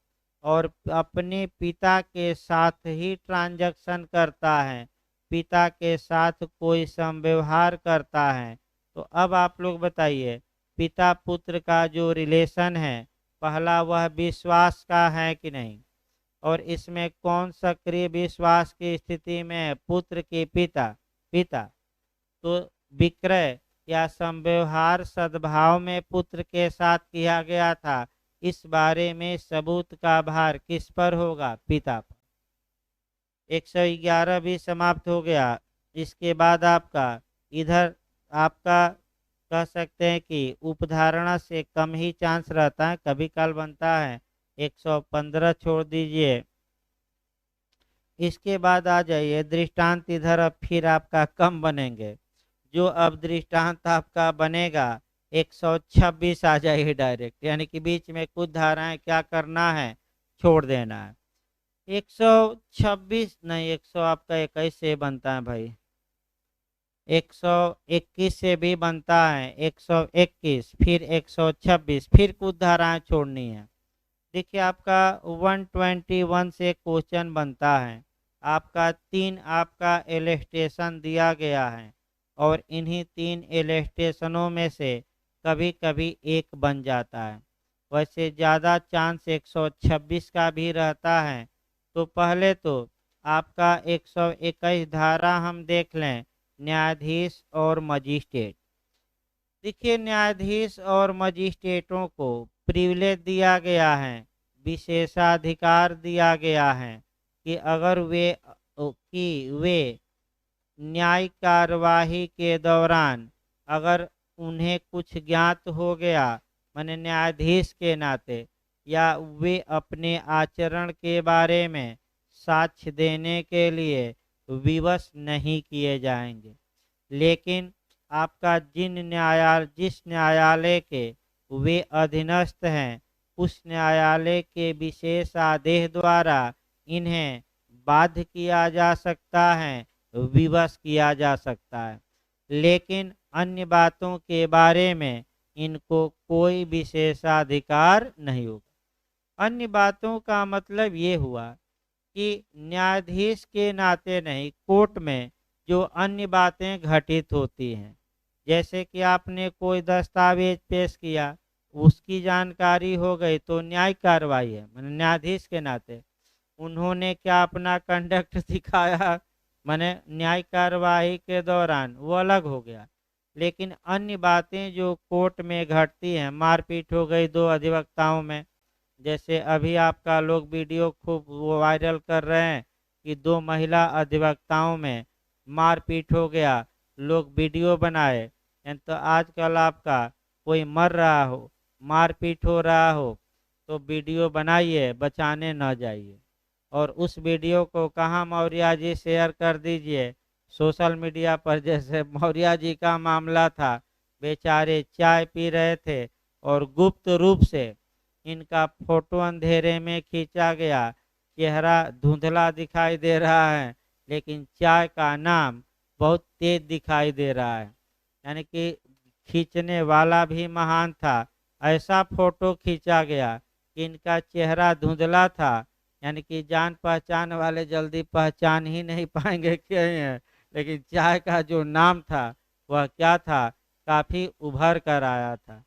और अपने पिता के साथ ही ट्रांजैक्शन करता है, पिता के साथ कोई संव्यवहार करता है। तो अब आप लोग बताइए, पिता पुत्र का जो रिलेशन है, पहला वह विश्वास का है कि नहीं, और इसमें कौन सक्रिय विश्वास की स्थिति में है, पुत्र के पिता। तो विक्रय या संव्यवहार सद्भाव में पुत्र के साथ किया गया था, इस बारे में सबूत का भार किस पर होगा, पिता पर। 111 भी समाप्त हो गया। इसके बाद आपका इधर आपका कह सकते हैं कि उपधारणा से कम ही चांस रहता है, कभी काल बनता है। 115 छोड़ दीजिए। इसके बाद आ जाइए दृष्टांत, इधर अब फिर आपका कम बनेंगे। जो अब दृष्टांत आपका बनेगा 126 आ जाइए डायरेक्ट, यानी कि बीच में कुछ धाराएं क्या करना है, छोड़ देना है। 126 नहीं, 100 आपका 21 से बनता है भाई, 121 से भी बनता है, 121 फिर 126, फिर कुछ धाराएं छोड़नी है। देखिए आपका 121 से क्वेश्चन बनता है। आपका 3 आपका इलस्ट्रेशन दिया गया है और इन्हीं 3 इलस्ट्रेशनों में से कभी कभी एक बन जाता है। वैसे ज़्यादा चांस 126 का भी रहता है। तो पहले तो आपका 121 धारा हम देख लें न्यायाधीश और मजिस्ट्रेट। देखिए, न्यायाधीश और मजिस्ट्रेटों को प्रिविलेज दिया गया है, विशेषाधिकार दिया गया है कि अगर वे न्यायिक कार्यवाही के दौरान अगर उन्हें कुछ ज्ञात हो गया, माने न्यायाधीश के नाते, या वे अपने आचरण के बारे में साक्ष्य देने के लिए विवश नहीं किए जाएंगे। लेकिन आपका जिस न्यायालय के वे अधीनस्थ हैं, उस न्यायालय के विशेष आदेश द्वारा इन्हें बाध्य किया जा सकता है, विवश किया जा सकता है। लेकिन अन्य बातों के बारे में इनको कोई विशेषाधिकार नहीं होगा। अन्य बातों का मतलब ये हुआ कि न्यायाधीश के नाते नहीं, कोर्ट में जो अन्य बातें घटित होती हैं, जैसे कि आपने कोई दस्तावेज पेश किया, उसकी जानकारी हो गई तो न्यायिक कार्रवाई है, मतलब न्यायाधीश के नाते उन्होंने क्या अपना कंडक्ट दिखाया, माने न्यायिक कार्यवाही के दौरान, वो अलग हो गया। लेकिन अन्य बातें जो कोर्ट में घटती हैं, मारपीट हो गई दो अधिवक्ताओं में, जैसे अभी आपका लोग वीडियो खूब वायरल कर रहे हैं कि दो महिला अधिवक्ताओं में मारपीट हो गया, लोग वीडियो बनाए। तो आजकल आपका कोई मर रहा हो, मारपीट हो रहा हो, तो वीडियो बनाइए, बचाने न जाइए। और उस वीडियो को कहाँ मौर्य जी शेयर कर दीजिए सोशल मीडिया पर। जैसे मौर्य जी का मामला था, बेचारे चाय पी रहे थे और गुप्त रूप से इनका फोटो अंधेरे में खींचा गया, चेहरा धुंधला दिखाई दे रहा है, लेकिन चाय का नाम बहुत तेज दिखाई दे रहा है। यानी कि खींचने वाला भी महान था। ऐसा फोटो खींचा गया कि इनका चेहरा धुंधला था, यानी कि जान पहचान वाले जल्दी पहचान ही नहीं पाएंगे क्या है। लेकिन चाय का जो नाम था वह क्या था, काफी उभर कर आया था।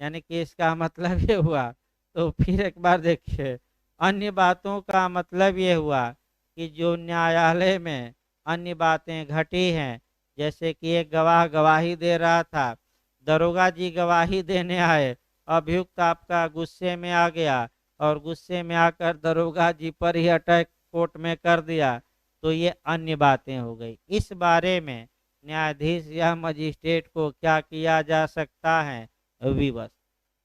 यानी कि इसका मतलब ये हुआ, तो फिर एक बार देखिए, अन्य बातों का मतलब ये हुआ कि जो न्यायालय में अन्य बातें घटी हैं, जैसे कि एक गवाह गवाही दे रहा था, दरोगा जी गवाही देने आए, अभियुक्त आपका गुस्से में आ गया और गुस्से में आकर दरोगा जी पर ही अटैक कोर्ट में कर दिया, तो ये अन्य बातें हो गई। इस बारे में न्यायाधीश या मजिस्ट्रेट को क्या किया जा सकता है, विवश।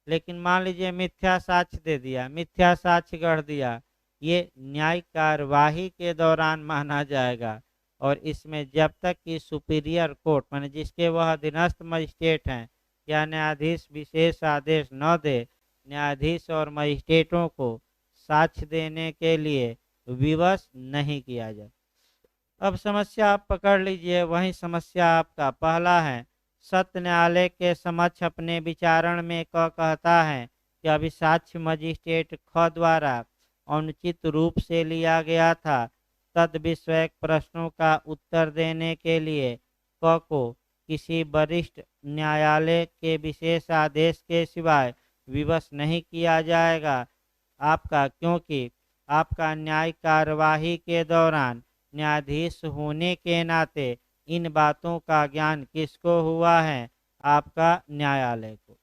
लेकिन मान लीजिए मिथ्या साक्ष्य दे दिया, मिथ्या साक्ष्य गढ़ दिया, ये न्यायिक कार्यवाही के दौरान माना जाएगा। और इसमें जब तक कि सुपीरियर कोर्ट, माने जिसके वह अधीनस्थ मजिस्ट्रेट हैं, या न्यायाधीश विशेष आदेश न दे, न्यायाधीश और मजिस्ट्रेटों को साक्ष्य देने के लिए विवश नहीं किया जाए। अब समस्या आप पकड़ लीजिए। वही समस्या आपका पहला है, सत्य न्यायालय के समक्ष अपने विचारण में क कहता है कि अभी साक्ष्य मजिस्ट्रेट ख द्वारा अनुचित रूप से लिया गया था, तद विषयक प्रश्नों का उत्तर देने के लिए क को किसी वरिष्ठ न्यायालय के विशेष आदेश के सिवाय विवश नहीं किया जाएगा आपका, क्योंकि आपका न्यायिक कार्यवाही के दौरान न्यायाधीश होने के नाते इन बातों का ज्ञान किसको हुआ है, आपका न्यायालय को।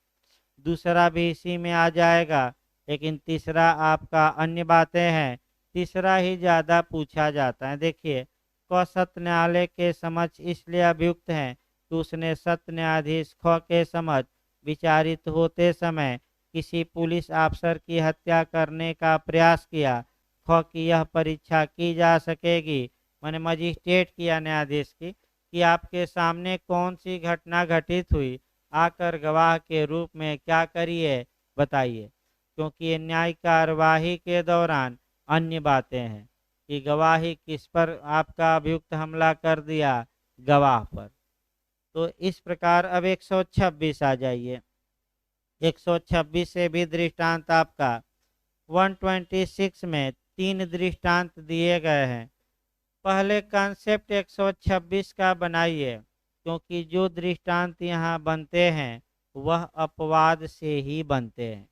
दूसरा भी इसी में आ जाएगा, लेकिन तीसरा आपका अन्य बातें हैं, तीसरा ही ज़्यादा पूछा जाता है। देखिए, क सत्य न्यायालय के समक्ष इसलिए अभियुक्त हैं कि उसने सत्य न्यायाधीश ख के समक्ष विचारित होते समय किसी पुलिस अफसर की हत्या करने का प्रयास किया। ख की यह परीक्षा की जा सकेगी, माने मजिस्ट्रेट की या न्यायाधीश की, कि आपके सामने कौन सी घटना घटित हुई, आकर गवाह के रूप में क्या करिए, बताइए। क्योंकि ये न्यायिक कार्यवाही के दौरान अन्य बातें हैं कि गवाही किस पर आपका अभियुक्त हमला कर दिया, गवाह पर। तो इस प्रकार अब 126 आ जाइए। 126 से भी दृष्टांत आपका 126 में 3 दृष्टांत दिए गए हैं। पहले कॉन्सेप्ट 126 का बनाइए, क्योंकि जो दृष्टांत यहाँ बनते हैं वह अपवाद से ही बनते हैं।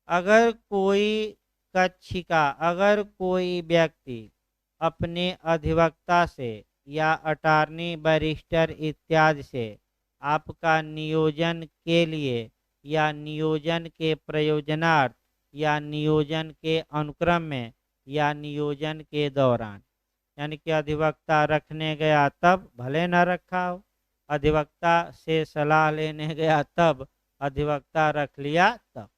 अगर कोई कक्षिका, अगर कोई व्यक्ति अपने अधिवक्ता से या अटॉर्नी बैरिस्टर इत्यादि से आपका नियोजन के लिए या नियोजन के प्रयोजनार्थ या नियोजन के अनुक्रम में या नियोजन के दौरान, यानी कि अधिवक्ता रखने गया तब भले न रखा हो, अधिवक्ता से सलाह लेने गया तब अधिवक्ता रख लिया तब,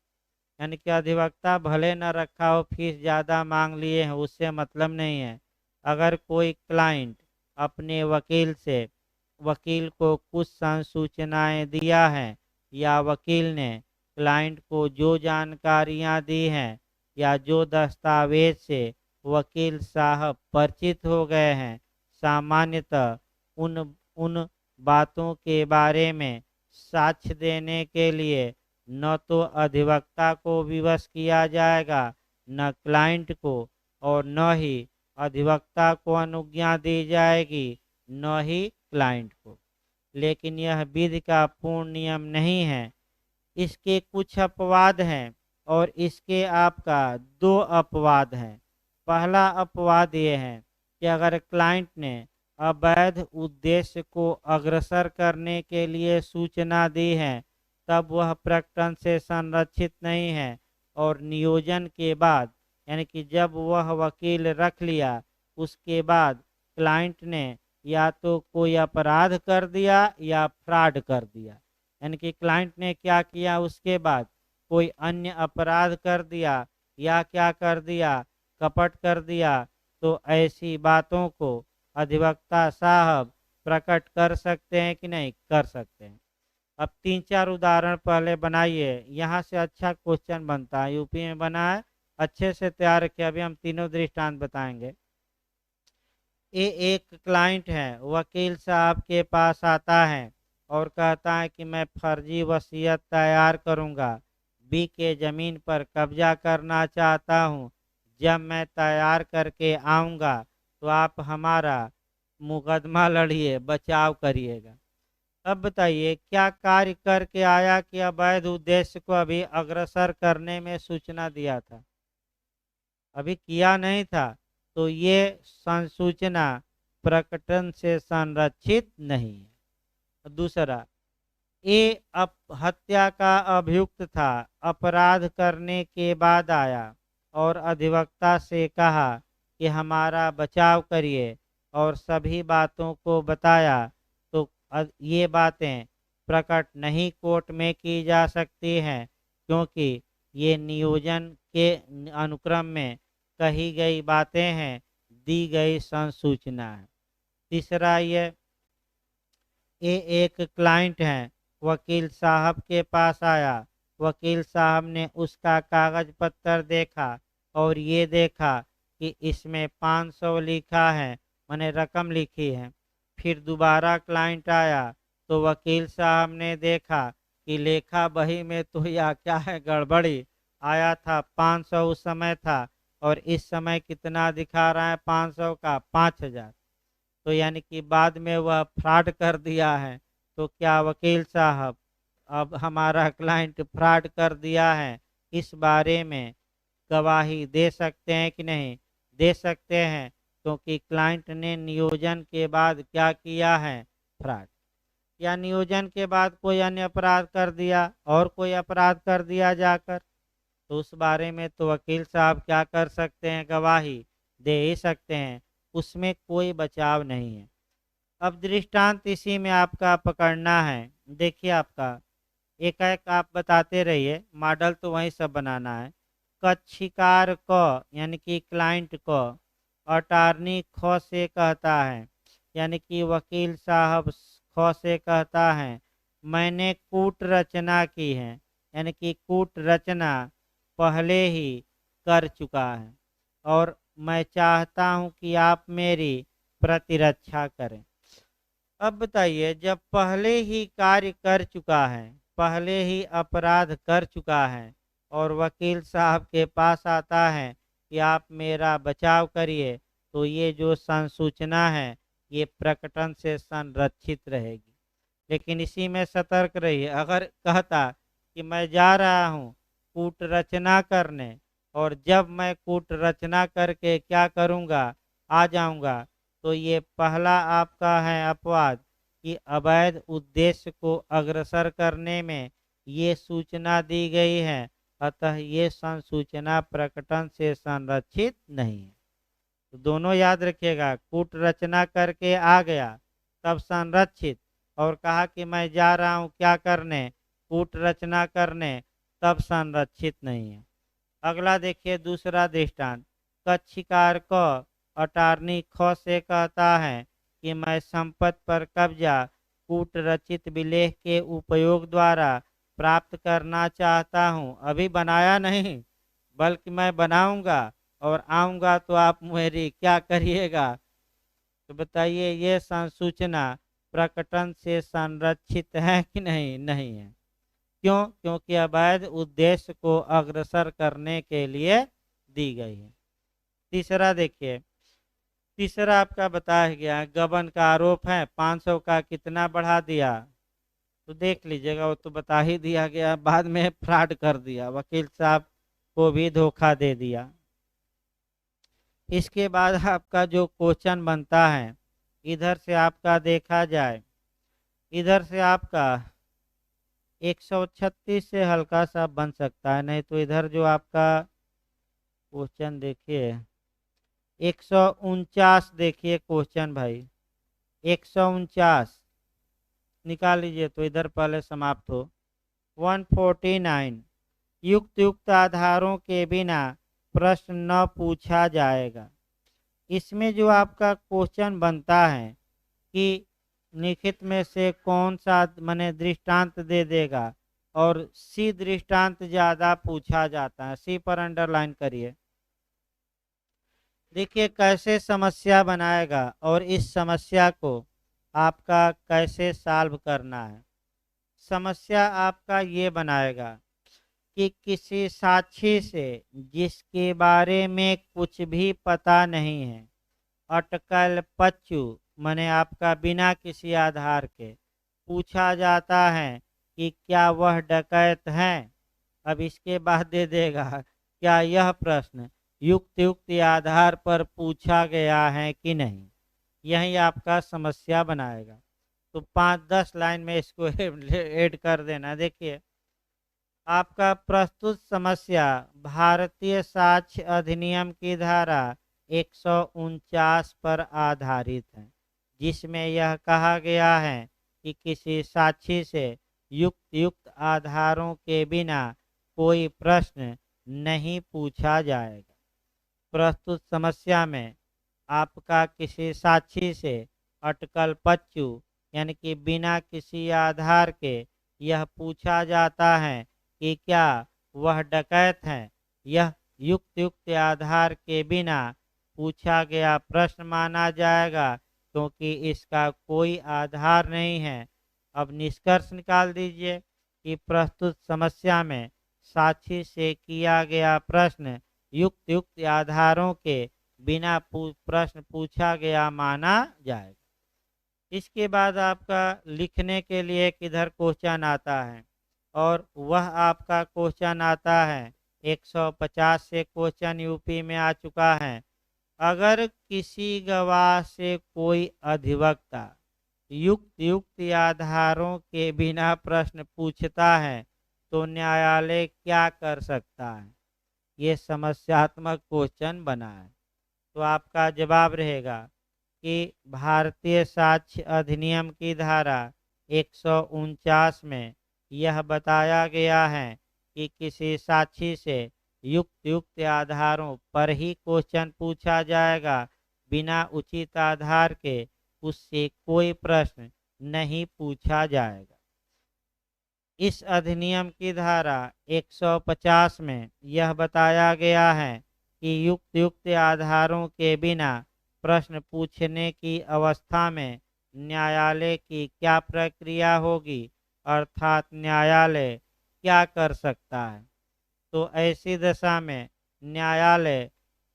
यानी कि अधिवक्ता भले न रखा हो, फीस ज़्यादा मांग लिए हैं, उससे मतलब नहीं है। अगर कोई क्लाइंट अपने वकील को कुछ संसूचनाएं दिया है या वकील ने क्लाइंट को जो जानकारियां दी हैं या जो दस्तावेज से वकील साहब परिचित हो गए हैं, सामान्यतः उन उन बातों के बारे में साक्ष्य देने के लिए न तो अधिवक्ता को विवश किया जाएगा, न क्लाइंट को, और न ही अधिवक्ता को अनुज्ञा दी जाएगी, न ही क्लाइंट को। लेकिन यह विधि का पूर्ण नियम नहीं है। इसके कुछ अपवाद हैं और इसके आपका दो अपवाद हैं। पहला अपवाद ये है कि अगर क्लाइंट ने अवैध उद्देश्य को अग्रसर करने के लिए सूचना दी है, तब वह प्रकटन से संरक्षित नहीं है, और नियोजन के बाद, यानी कि जब वह वकील रख लिया उसके बाद क्लाइंट ने या तो कोई अपराध कर दिया या फ्रॉड कर दिया, यानी कि क्लाइंट ने क्या किया, उसके बाद कोई अन्य अपराध कर दिया या क्या कर दिया, कपट कर दिया, तो ऐसी बातों को अधिवक्ता साहब प्रकट कर सकते हैं कि नहीं कर सकते हैं। अब 3-4 उदाहरण पहले बनाइए, यहाँ से अच्छा क्वेश्चन बनता है, यूपी में बना है, अच्छे से तैयार किया। अभी हम तीनों दृष्टांत बताएंगे। ये एक क्लाइंट है, वकील साहब के पास आता है और कहता है कि मैं फर्जी वसीयत तैयार करूंगा, बी के ज़मीन पर कब्जा करना चाहता हूं। जब मैं तैयार करके आऊंगा तो आप हमारा मुकदमा लड़िए, बचाव करिएगा। अब बताइए क्या कार्य करके आया कि अवैध उद्देश्य को अभी अग्रसर करने में सूचना दिया था, अभी किया नहीं था, तो ये संसूचना प्रकटन से संरक्षित नहीं है। दूसरा, ये हत्या का अभियुक्त था, अपराध करने के बाद आया और अधिवक्ता से कहा कि हमारा बचाव करिए और सभी बातों को बताया, तो ये बातें प्रकट नहीं कोर्ट में की जा सकती हैं, क्योंकि ये नियोजन के अनुक्रम में कही गई बातें हैं, दी गई संसूचना है। तीसरा, ये एक क्लाइंट है, वकील साहब के पास आया, वकील साहब ने उसका कागज पत्र देखा और ये देखा कि इसमें 500 लिखा है, मैंने रकम लिखी है। फिर दोबारा क्लाइंट आया तो वकील साहब ने देखा कि लेखा बही में तो या क्या है गड़बड़ी, आया था 500 उस समय था और इस समय कितना दिखा रहा है 500 का 5000, तो यानी कि बाद में वह फ्रॉड कर दिया है। तो क्या वकील साहब अब हमारा क्लाइंट फ्रॉड कर दिया है, इस बारे में गवाही दे सकते हैं कि नहीं? दे सकते हैं, क्योंकि क्लाइंट ने नियोजन के बाद क्या किया है, फ्रॉड, या नियोजन के बाद कोई अन्य अपराध कर दिया और कोई अपराध कर दिया जाकर, तो उस बारे में तो वकील साहब क्या कर सकते हैं, गवाही दे ही सकते हैं, उसमें कोई बचाव नहीं है। अब दृष्टांत इसी में आपका पकड़ना है। देखिए आपका एक एक आप बताते रहिए, मॉडल तो वही सब बनाना है। कक्षिकार क यानी कि क्लाइंट क अटॉर्नी ख से कहता है, यानी कि वकील साहब ख से कहता है मैंने कूट रचना की है, यानी कि कूट रचना पहले ही कर चुका है और मैं चाहता हूं कि आप मेरी प्रतिरक्षा करें। अब बताइए, जब पहले ही कार्य कर चुका है, पहले ही अपराध कर चुका है और वकील साहब के पास आता है कि आप मेरा बचाव करिए, तो ये जो संसूचना है ये प्रकटन से संरक्षित रहेगी। लेकिन इसी में सतर्क रहिए, अगर कहता कि मैं जा रहा हूँ कूट रचना करने और जब मैं कूट रचना करके क्या करूँगा, आ जाऊँगा, तो ये पहला आपका है अपवाद कि अवैध उद्देश्य को अग्रसर करने में ये सूचना दी गई है, अतः ये संसूचना प्रकटन से संरक्षित नहीं है। तो दोनों याद रखिएगा, कूट रचना करके आ गया तब संरक्षित, और कहा कि मैं जा रहा हूँ क्या करने, कूट रचना करने, तब संरक्षित नहीं है। अगला देखिए दूसरा दृष्टांत, कक्षिकार क अटार्नी ख से कहता है कि मैं संपत्ति पर कब्जा कूट रचित विलेख के उपयोग द्वारा प्राप्त करना चाहता हूँ, अभी बनाया नहीं बल्कि मैं बनाऊंगा और आऊंगा तो आप मेरी क्या करिएगा। तो बताइए ये संसूचना प्रकटन से संरक्षित है कि नहीं? नहीं है। क्यों? क्योंकि अवैध उद्देश्य को अग्रसर करने के लिए दी गई है। तीसरा देखिए, तीसरा आपका बताया गया गबन का आरोप है, 500 का कितना बढ़ा दिया, तो देख लीजिएगा, वो तो बता ही दिया गया, बाद में फ्रॉड कर दिया, वकील साहब को भी धोखा दे दिया। इसके बाद आपका जो क्वेश्चन बनता है, इधर से आपका देखा जाए, इधर से आपका 136 से हल्का सा बन सकता है, नहीं तो इधर जो आपका क्वेश्चन देखिए 149 देखिए क्वेश्चन भाई, 149 निकाल लीजिए तो इधर पहले समाप्त हो। 149, युक्त युक्त आधारों के बिना प्रश्न न पूछा जाएगा। इसमें जो आपका क्वेश्चन बनता है कि निखित में से कौन सा माने दृष्टांत दे देगा, और सी दृष्टांत ज्यादा पूछा जाता है, सी पर अंडरलाइन करिए। देखिए कैसे समस्या बनाएगा और इस समस्या को आपका कैसे सॉल्व करना है। समस्या आपका ये बनाएगा कि किसी साक्षी से जिसके बारे में कुछ भी पता नहीं है, अटकल पच्चू माने आपका बिना किसी आधार के पूछा जाता है कि क्या वह डकैत है। अब इसके बाद दे देगा क्या यह प्रश्न युक्त युक्त आधार पर पूछा गया है कि नहीं, यही आपका समस्या बनाएगा। तो 5-10 लाइन में इसको ऐड कर देना। देखिए आपका प्रस्तुत समस्या भारतीय साक्ष्य अधिनियम की धारा 149 पर आधारित है, जिसमें यह कहा गया है कि किसी साक्षी से युक्त युक्त आधारों के बिना कोई प्रश्न नहीं पूछा जाएगा। प्रस्तुत समस्या में आपका किसी साक्षी से अटकल पच्चू यानी कि बिना किसी आधार के यह पूछा जाता है कि क्या वह डकैत है। यह युक्त युक्त आधार के बिना पूछा गया प्रश्न माना जाएगा, क्योंकि इसका कोई आधार नहीं है। अब निष्कर्ष निकाल दीजिए कि प्रस्तुत समस्या में साक्षी से किया गया प्रश्न युक्त युक्त आधारों के बिना प्रश्न पूछा गया माना जाएगा। इसके बाद आपका लिखने के लिए किधर क्वेश्चन आता है, और वह आपका क्वेश्चन आता है 150 से क्वेश्चन यूपी में आ चुका है। अगर किसी गवाह से कोई अधिवक्ता युक्त युक्त आधारों के बिना प्रश्न पूछता है तो न्यायालय क्या कर सकता है। ये समस्यात्मक क्वेश्चन बना है। तो आपका जवाब रहेगा कि भारतीय साक्ष्य अधिनियम की धारा 149 में यह बताया गया है कि किसी साक्षी से युक्त युक्त आधारों पर ही क्वेश्चन पूछा जाएगा, बिना उचित आधार के उससे कोई प्रश्न नहीं पूछा जाएगा। इस अधिनियम की धारा 150 में यह बताया गया है कि युक्त युक्त आधारों के बिना प्रश्न पूछने की अवस्था में न्यायालय की क्या प्रक्रिया होगी, अर्थात न्यायालय क्या कर सकता है। तो ऐसी दशा में न्यायालय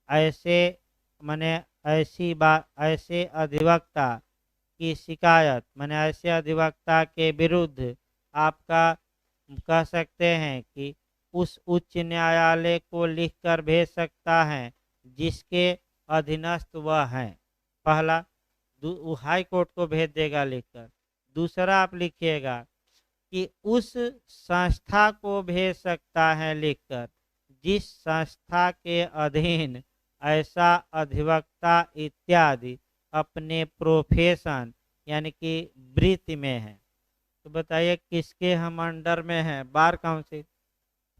ऐसे माने ऐसी बात ऐसे अधिवक्ता की शिकायत माने ऐसे अधिवक्ता के विरुद्ध आपका कह सकते हैं कि उस उच्च न्यायालय को लिखकर भेज सकता है जिसके अधीनस्थ वह है। पहला वो हाई कोर्ट को भेज देगा लिखकर। दूसरा आप लिखिएगा कि उस संस्था को भेज सकता है लिखकर जिस संस्था के अधीन ऐसा अधिवक्ता इत्यादि अपने प्रोफेशन यानी कि वृत्ति में है। तो बताइए किसके हम अंडर में हैं? Bar council.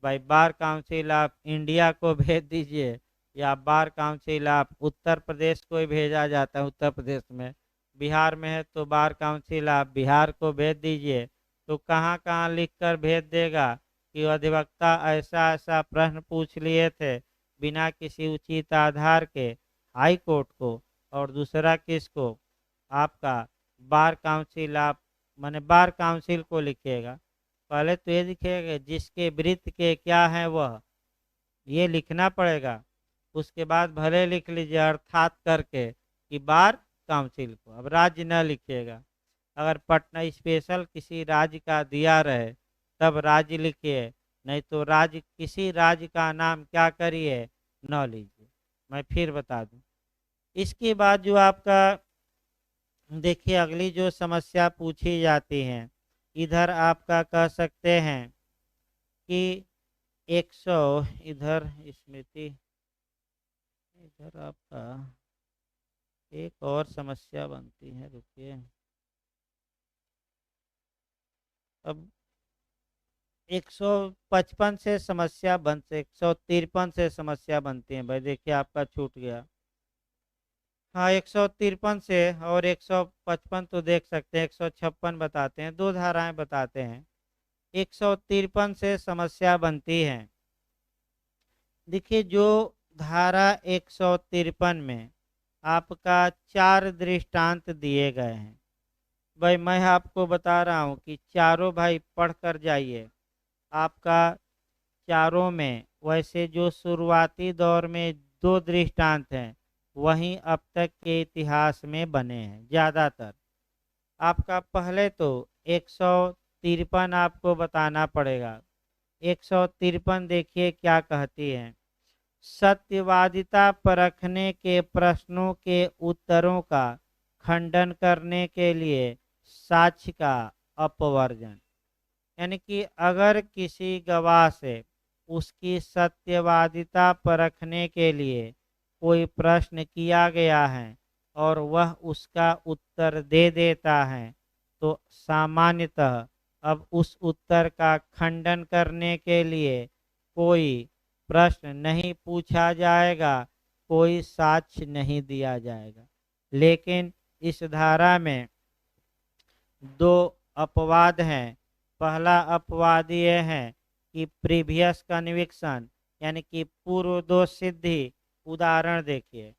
भाई बार काउंसिल आप इंडिया को भेज दीजिए या बार काउंसिल आप उत्तर प्रदेश को ही भेजा जाता है, उत्तर प्रदेश में। बिहार में है तो बार काउंसिल आप बिहार को भेज दीजिए। तो कहाँ कहाँ लिख कर भेज देगा कि अधिवक्ता ऐसा ऐसा प्रश्न पूछ लिए थे बिना किसी उचित आधार के हाई कोर्ट को। और दूसरा किसको? आपका बार काउंसिल। आप माने बार काउंसिल को लिखिएगा। पहले तो ये लिखिएगा जिसके वृत्त के क्या है वह, ये लिखना पड़ेगा। उसके बाद भले लिख लीजिए अर्थात करके कि बार काउंसिल को। अब राज्य न लिखिएगा। अगर पटना स्पेशल किसी राज्य का दिया रहे तब राज्य लिखिए, नहीं तो राज्य किसी राज्य का नाम क्या करिए न लीजिए। मैं फिर बता दूं। इसके बाद जो आपका देखिए अगली जो समस्या पूछी जाती है, इधर आपका कह सकते हैं कि 100 इधर स्मृति, इधर आपका एक और समस्या बनती है, रुकिए। अब 155 से समस्या बन से 153 से समस्या बनती है। भाई देखिए आपका छूट गया। हाँ 153 से और 155 तो देख सकते हैं, 156 बताते हैं, दो धाराएं बताते हैं। 153 से समस्या बनती है। देखिए जो धारा 153 में आपका 4 दृष्टांत दिए गए हैं। भाई मैं आपको बता रहा हूँ कि चारों भाई पढ़ कर जाइए। आपका चारों में वैसे जो शुरुआती दौर में 2 दृष्टांत हैं वहीं अब तक के इतिहास में बने हैं ज़्यादातर। आपका पहले तो 153 आपको बताना पड़ेगा। 153 देखिए क्या कहती है। सत्यवादिता परखने के प्रश्नों के उत्तरों का खंडन करने के लिए साक्ष्य का अपवर्जन। यानी कि अगर किसी गवाह से उसकी सत्यवादिता परखने के लिए कोई प्रश्न किया गया है और वह उसका उत्तर दे देता है तो सामान्यतः अब उस उत्तर का खंडन करने के लिए कोई प्रश्न नहीं पूछा जाएगा, कोई साक्ष्य नहीं दिया जाएगा। लेकिन इस धारा में 2 अपवाद हैं। पहला अपवाद ये है कि प्रीवियस कन्विक्शन यानी कि पूर्व दोष सिद्धि। उदाहरण देखिए,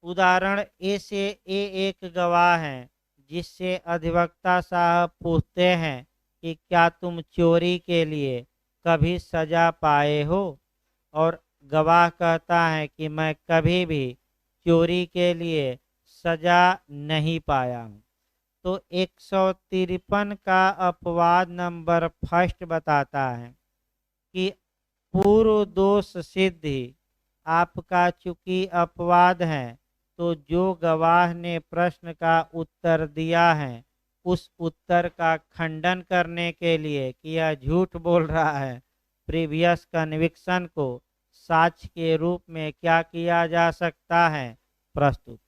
उदाहरण ए से ए एक गवाह है जिससे अधिवक्ता साहब पूछते हैं कि क्या तुम चोरी के लिए कभी सजा पाए हो? और गवाह कहता है कि मैं कभी भी चोरी के लिए सजा नहीं पाया हूँ। तो 153 का अपवाद नंबर फर्स्ट बताता है कि पूर्व दोष सिद्धि आपका चूंकि अपवाद है तो जो गवाह ने प्रश्न का उत्तर दिया है उस उत्तर का खंडन करने के लिए कि यह झूठ बोल रहा है, प्रीवियस कन्विक्शन को साक्ष्य के रूप में क्या किया जा सकता है? प्रस्तुत।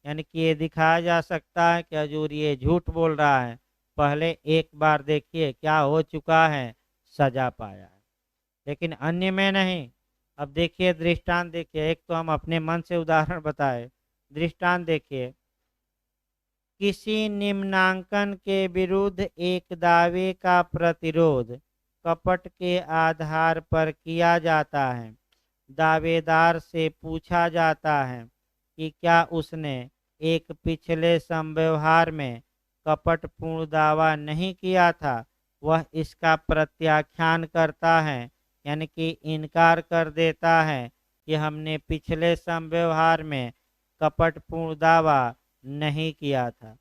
यानी कि ये दिखाया जा सकता है कि हजूर ये झूठ बोल रहा है, पहले एक बार देखिए क्या हो चुका है, सजा पाया है। लेकिन अन्य में नहीं। अब देखिए दृष्टांत देखिए, एक तो हम अपने मन से उदाहरण बताए। दृष्टांत देखिए, किसी निम्नांकन के विरुद्ध एक दावे का प्रतिरोध कपट के आधार पर किया जाता है। दावेदार से पूछा जाता है कि क्या उसने एक पिछले संव्यवहार में कपटपूर्ण दावा नहीं किया था। वह इसका प्रत्याख्यान करता है यानी कि इनकार कर देता है कि हमने पिछले संव्यवहार में कपटपूर्ण दावा नहीं किया था।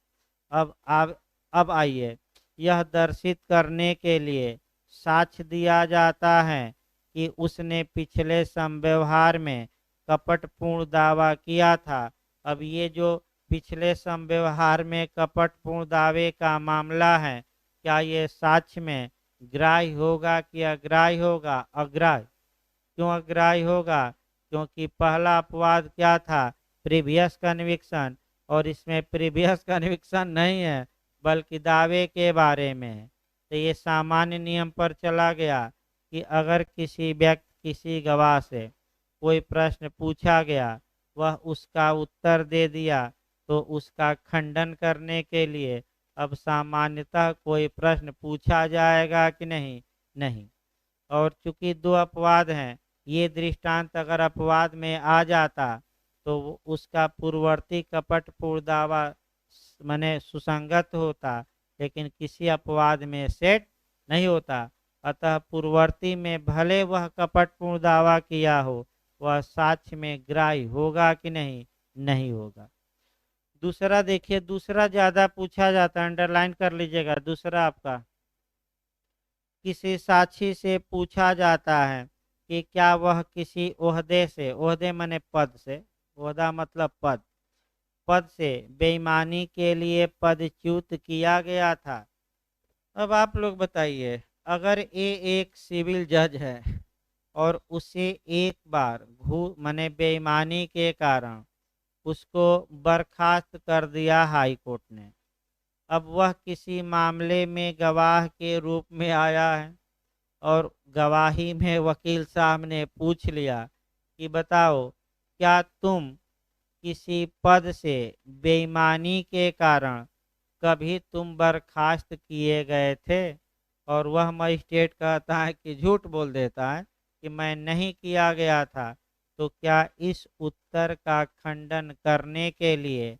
अब आइए, यह दर्शित करने के लिए साक्ष्य दिया जाता है कि उसने पिछले संव्यवहार में कपटपूर्ण दावा किया था। अब ये जो पिछले संव्यवहार में कपटपूर्ण दावे का मामला है, क्या ये साक्ष्य में ग्राह्य होगा कि अग्राह्य होगा? अग्राह्य। क्यों अग्राह्य होगा? क्योंकि पहला अपवाद क्या था? प्रीवियस कन्विक्शन, और इसमें प्रीवियस कन्विक्शन नहीं है बल्कि दावे के बारे में है। तो ये सामान्य नियम पर चला गया कि अगर किसी व्यक्ति किसी गवाह से कोई प्रश्न पूछा गया, वह उसका उत्तर दे दिया, तो उसका खंडन करने के लिए अब सामान्यतः कोई प्रश्न पूछा जाएगा कि नहीं? नहीं। और चूंकि दो अपवाद हैं, ये दृष्टांत अगर अपवाद में आ जाता तो उसका पूर्ववर्ती कपटपूर्ण दावा माने सुसंगत होता, लेकिन किसी अपवाद में सेट नहीं होता। अतः पूर्ववर्ती में भले वह कपटपूर्ण दावा किया हो, वह साक्ष्य में ग्राह्य होगा कि नहीं? नहीं होगा। दूसरा देखिए, दूसरा ज्यादा पूछा जाता है, अंडरलाइन कर लीजिएगा। दूसरा आपका, किसी साक्षी से पूछा जाता है कि क्या वह किसी ओहदे से, ओहदे माने पद से, ओहदा मतलब पद, पद से बेईमानी के लिए पदच्युत किया गया था। अब आप लोग बताइए, अगर ये एक सिविल जज है और उसे एक बार माने बेईमानी के कारण उसको बर्खास्त कर दिया हाई कोर्ट ने, अब वह किसी मामले में गवाह के रूप में आया है और गवाही में वकील साहब ने पूछ लिया कि बताओ, क्या तुम किसी पद से बेईमानी के कारण कभी तुम बर्खास्त किए गए थे? और वह मजिस्ट्रेट कहता है कि झूठ बोल देता है कि मैं नहीं किया गया था। तो क्या इस उत्तर का खंडन करने के लिए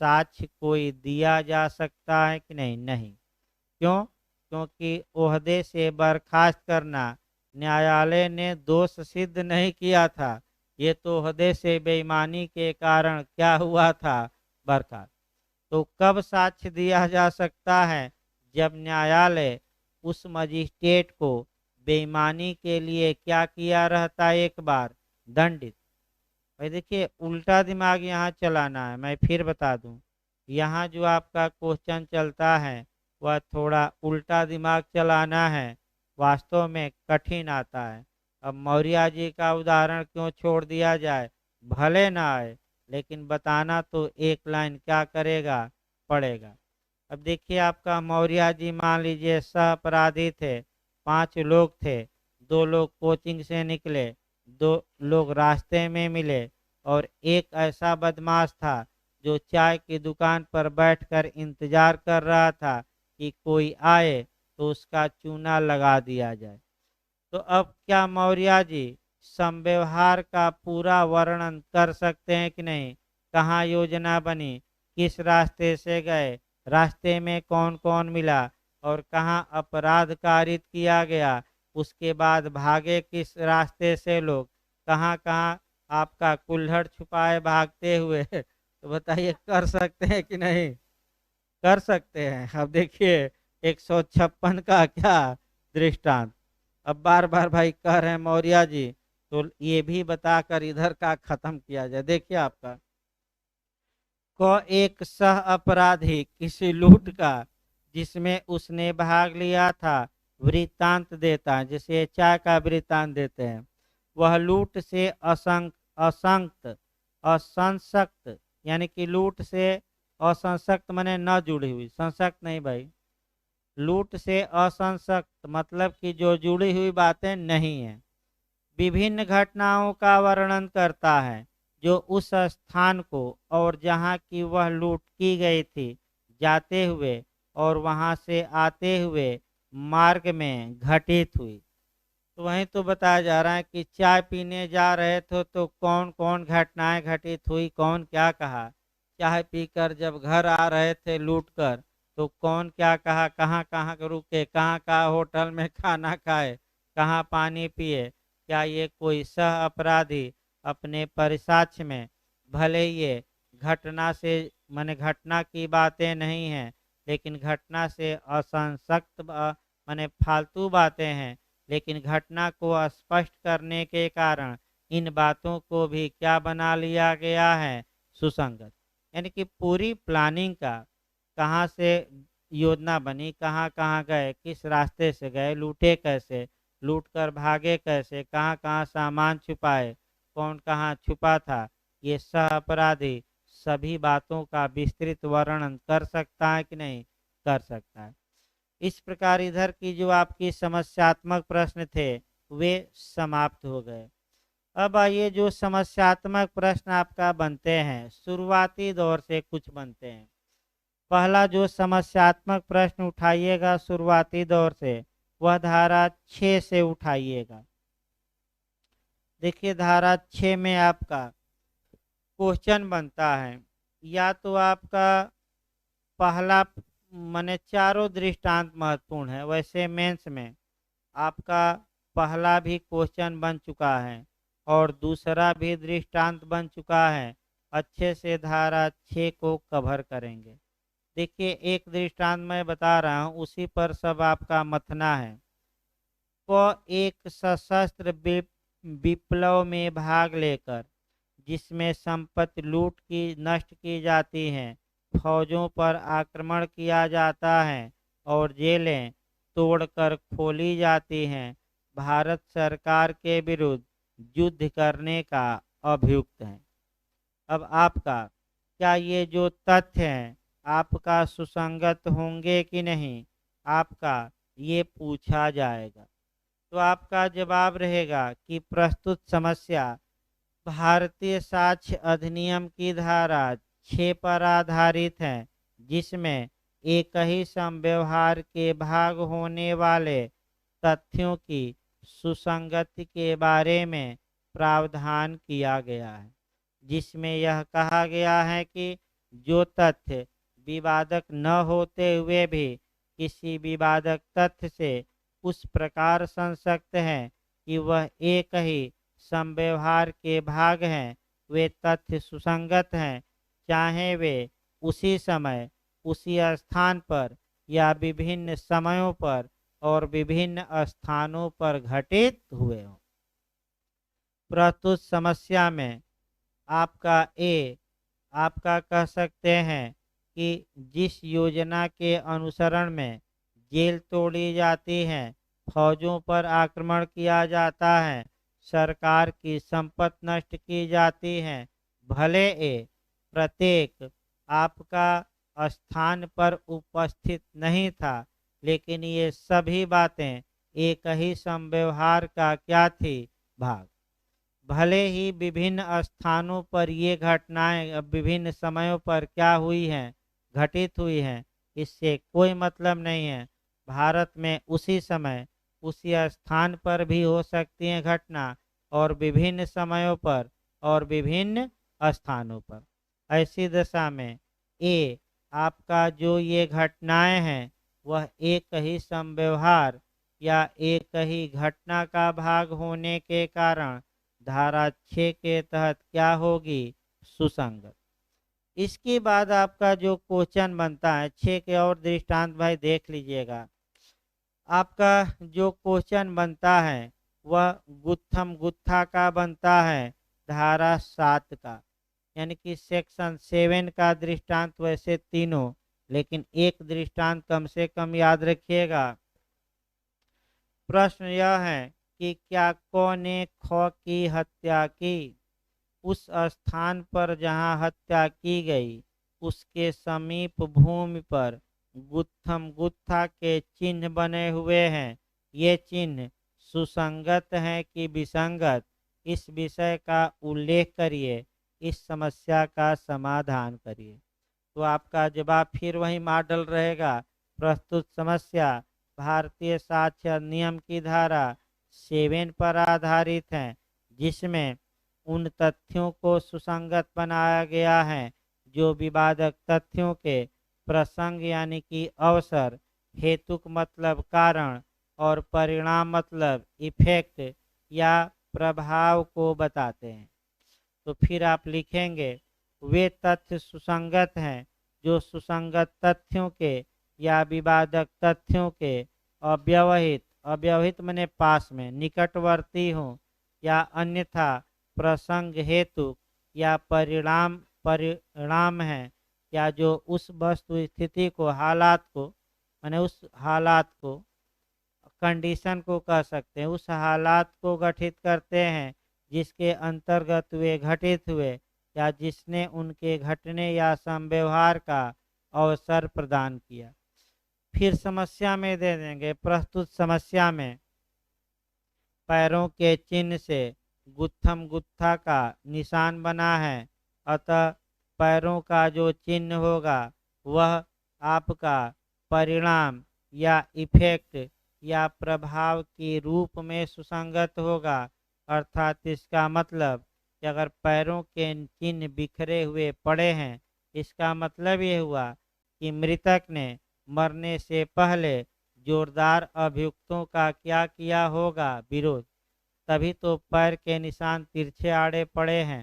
साक्ष्य कोई दिया जा सकता है कि नहीं? नहीं। क्यों? क्योंकि ओहदे से बर्खास्त करना न्यायालय ने दोष सिद्ध नहीं किया था, ये तो ओहदे से बेईमानी के कारण क्या हुआ था? बर्खास्त। तो कब साक्ष्य दिया जा सकता है? जब न्यायालय उस मजिस्ट्रेट को बेईमानी के लिए क्या किया रहता है? एक बार दंडित। भाई देखिए, उल्टा दिमाग यहाँ चलाना है। मैं फिर बता दूं, यहाँ जो आपका क्वेश्चन चलता है वह थोड़ा उल्टा दिमाग चलाना है, वास्तव में कठिन आता है। अब मौर्य जी का उदाहरण क्यों छोड़ दिया जाए? भले ना आए, लेकिन बताना तो एक लाइन क्या करेगा? पड़ेगा। अब देखिए, आपका मौर्य जी मान लीजिए सह अपराधी थे, 5 लोग थे, 2 लोग कोचिंग से निकले, 2 लोग रास्ते में मिले, और एक ऐसा बदमाश था जो चाय की दुकान पर बैठकर इंतजार कर रहा था कि कोई आए तो उसका चूना लगा दिया जाए। तो अब क्या मौर्य जी संव्यवहार का पूरा वर्णन कर सकते हैं कि नहीं? कहाँ योजना बनी, किस रास्ते से गए, रास्ते में कौन कौन मिला, और कहाँ अपराध कारित किया गया, उसके बाद भागे किस रास्ते से लोग, कहाँ कहाँ आपका कुल्हड़ छुपाए भागते हुए तो बताइए, कर सकते हैं कि नहीं? कर सकते हैं। अब देखिए, 156 का क्या दृष्टांत। अब बार बार भाई कह रहे हैं मौर्य जी, तो ये भी बताकर इधर का खत्म किया जाए। देखिए आपका, को एक सह अपराधी किसी लूट का जिसमें उसने भाग लिया था वृत्तांत देता है, जैसे चाय का वृत्तांत देते हैं। वह लूट से असंक्त असंसक्त, यानी कि लूट से असंसक्त माने न जुड़ी हुई, संसक्त नहीं भाई, लूट से असंसक्त मतलब कि जो जुड़ी हुई बातें नहीं है, विभिन्न घटनाओं का वर्णन करता है जो उस स्थान को और जहाँ की वह लूट की गई थी जाते हुए और वहाँ से आते हुए मार्ग में घटित हुई। तो वहीं तो बताया जा रहा है कि चाय पीने जा रहे थे तो कौन कौन घटनाएं घटित हुई, कौन क्या कहा। चाय पीकर जब घर आ रहे थे लूट कर, तो कौन क्या कहा, कहाँ कहाँ रुके, कहाँ कहाँ होटल में खाना खाए, कहाँ पानी पिए। क्या ये कोई सह अपराधी अपने परिसाक्ष्य में, भले ये घटना से माने घटना की बातें नहीं हैं, लेकिन घटना से असंसक्त माने फालतू बातें हैं, लेकिन घटना को स्पष्ट करने के कारण इन बातों को भी क्या बना लिया गया है? सुसंगत। यानी कि पूरी प्लानिंग का, कहाँ से योजना बनी, कहाँ कहाँ गए, किस रास्ते से गए, लूटे कैसे, लूट कर भागे कैसे, कहाँ कहाँ सामान छुपाए, कौन कहाँ छुपा था, ये सह अपराधी सभी बातों का विस्तृत वर्णन कर सकता है कि नहीं, कर सकता है। इस प्रकार इधर की जो आपकी समस्यात्मक प्रश्न थे वे समाप्त हो गए। अब आइए जो समस्यात्मक प्रश्न आपका बनते हैं, शुरुआती दौर से कुछ बनते हैं। पहला जो समस्यात्मक प्रश्न उठाइएगा शुरुआती दौर से, वह धारा 6 से उठाइएगा। देखिए धारा 6 में आपका क्वेश्चन बनता है, या तो आपका पहला, माने चारों दृष्टांत महत्वपूर्ण है, वैसे मेंस में आपका पहला भी क्वेश्चन बन चुका है और दूसरा भी दृष्टांत बन चुका है। अच्छे से धारा 6 को कवर करेंगे। देखिए एक दृष्टांत मैं बता रहा हूँ, उसी पर सब आपका मथना है। को एक सशस्त्र विप्लव में भाग लेकर, जिसमें संपत्ति लूट की नष्ट की जाती है, फौजों पर आक्रमण किया जाता है और जेलें तोड़कर खोली जाती हैं, भारत सरकार के विरुद्ध युद्ध करने का अभियुक्त है। अब आपका क्या ये जो तथ्य हैं आपका सुसंगत होंगे कि नहीं, आपका ये पूछा जाएगा। तो आपका जवाब रहेगा कि प्रस्तुत समस्या भारतीय साक्ष्य अधिनियम की धारा 6 पर आधारित है, जिसमें एक ही समव्यवहार के भाग होने वाले तथ्यों की सुसंगति के बारे में प्रावधान किया गया है, जिसमें यह कहा गया है कि जो तथ्य विवादक न होते हुए भी किसी विवादक तथ्य से उस प्रकार संसक्त हैं कि वह एक ही समव्यवहार के भाग हैं, वे तथ्य सुसंगत हैं, चाहे वे उसी समय उसी स्थान पर या विभिन्न समयों पर और विभिन्न स्थानों पर घटित हुए हों। प्रस्तुत समस्या में आपका ए, आपका कह सकते हैं कि जिस योजना के अनुसरण में जेल तोड़ी जाती है, फौजों पर आक्रमण किया जाता है, सरकार की संपत्ति नष्ट की जाती है, भले ए प्रत्येक आपका स्थान पर उपस्थित नहीं था, लेकिन ये सभी बातें एक ही समव्यवहार का क्या थी, भाग। भले ही विभिन्न स्थानों पर ये घटनाएं विभिन्न समयों पर क्या हुई हैं, घटित हुई हैं, इससे कोई मतलब नहीं है। भारत में उसी समय उसी स्थान पर भी हो सकती है घटना और विभिन्न समयों पर और विभिन्न स्थानों पर। ऐसी दशा में ए, आपका जो ये घटनाएं हैं वह एक ही समव्यवहार या एक ही घटना का भाग होने के कारण धारा 6 के तहत क्या होगी, सुसंगत। इसके बाद आपका जो क्वेश्चन बनता है 6 के और दृष्टांत भाई देख लीजिएगा। आपका जो क्वेश्चन बनता है वह गुत्थम गुत्था का बनता है, धारा 7 का, यानी कि सेक्शन 7 का दृष्टांत वैसे तीनों, लेकिन एक दृष्टांत कम से कम याद रखिएगा। प्रश्न यह है कि क्या कौन ने ख की हत्या की, उस स्थान पर जहां हत्या की गई उसके समीप भूमि पर गुत्थम गुत्था के चिन्ह बने हुए हैं, ये चिन्ह सुसंगत हैं कि विसंगत, इस विषय का उल्लेख करिए, इस समस्या का समाधान करिए। तो आपका जवाब फिर वही मॉडल रहेगा। प्रस्तुत समस्या भारतीय साक्ष्य अधिनियम की धारा 7 पर आधारित है, जिसमें उन तथ्यों को सुसंगत बनाया गया है जो विवादक तथ्यों के प्रसंग यानी कि अवसर, हेतुक मतलब कारण और परिणाम मतलब इफेक्ट या प्रभाव को बताते हैं। तो फिर आप लिखेंगे वे तथ्य सुसंगत हैं जो सुसंगत तथ्यों के या विवादक तथ्यों के अव्यवहित, अव्यवहित माने पास में, निकटवर्ती हों या अन्यथा प्रसंग हेतु या परिणाम परिणाम है, या जो उस वस्तु स्थिति को, हालात को, माने उस हालात को, कंडीशन को कह सकते हैं, उस हालात को गठित करते हैं जिसके अंतर्गत वे घटित हुए, या जिसने उनके घटने या संव्यवहार का अवसर प्रदान किया। फिर समस्या में दे देंगे, प्रस्तुत समस्या में पैरों के चिन्ह से गुत्थम गुत्था का निशान बना है, अतः पैरों का जो चिन्ह होगा वह आपका परिणाम या इफेक्ट या प्रभाव के रूप में सुसंगत होगा। अर्थात इसका मतलब कि अगर पैरों के चिन्ह बिखरे हुए पड़े हैं, इसका मतलब ये हुआ कि मृतक ने मरने से पहले जोरदार अभियुक्तों का क्या किया होगा, विरोध, तभी तो पैर के निशान तिरछे आड़े पड़े हैं।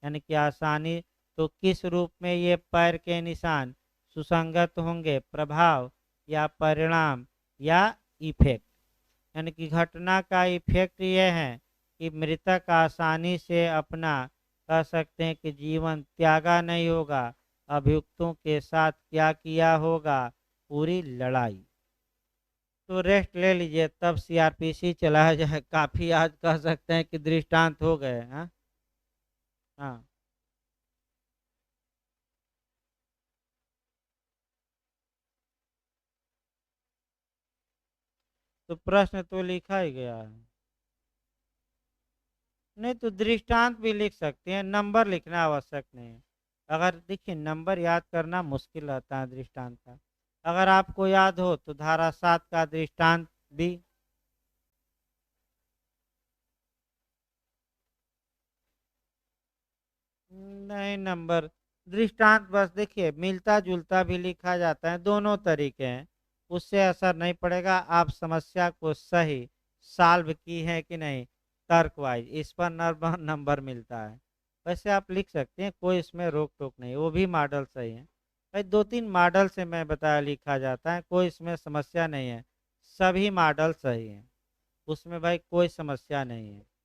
यानी कि आसानी, तो किस रूप में ये पैर के निशान सुसंगत होंगे, प्रभाव या परिणाम या इफेक्ट। यानी कि घटना का इफेक्ट ये है कि मृतक आसानी से अपना, कह सकते हैं कि जीवन त्यागा नहीं होगा, अभियुक्तों के साथ क्या किया होगा, पूरी लड़ाई। तो रेस्ट ले लीजिए, तब सीआरपीसी चलाया जाए। काफी आज कह सकते हैं कि दृष्टांत हो गए। हाँ हाँ, तो प्रश्न तो लिखा ही गया है। नहीं तो दृष्टांत भी लिख सकते हैं, नंबर लिखना आवश्यक नहीं है। अगर देखिए, नंबर याद करना मुश्किल रहता है दृष्टांत का। अगर आपको याद हो तो धारा 7 का दृष्टांत भी। नहीं, नंबर दृष्टांत बस देखिए, मिलता जुलता भी लिखा जाता है, दोनों तरीके हैं, उससे असर नहीं पड़ेगा। आप समस्या को सही सॉल्व की है कि नहीं, तर्क वाइज, इस पर नंबर मिलता है। वैसे आप लिख सकते हैं, कोई इसमें रोक टोक नहीं, वो भी मॉडल सही है भाई। 2-3 मॉडल से मैं बताया लिखा जाता है, कोई इसमें समस्या नहीं है, सभी मॉडल सही हैं, उसमें भाई कोई समस्या नहीं है।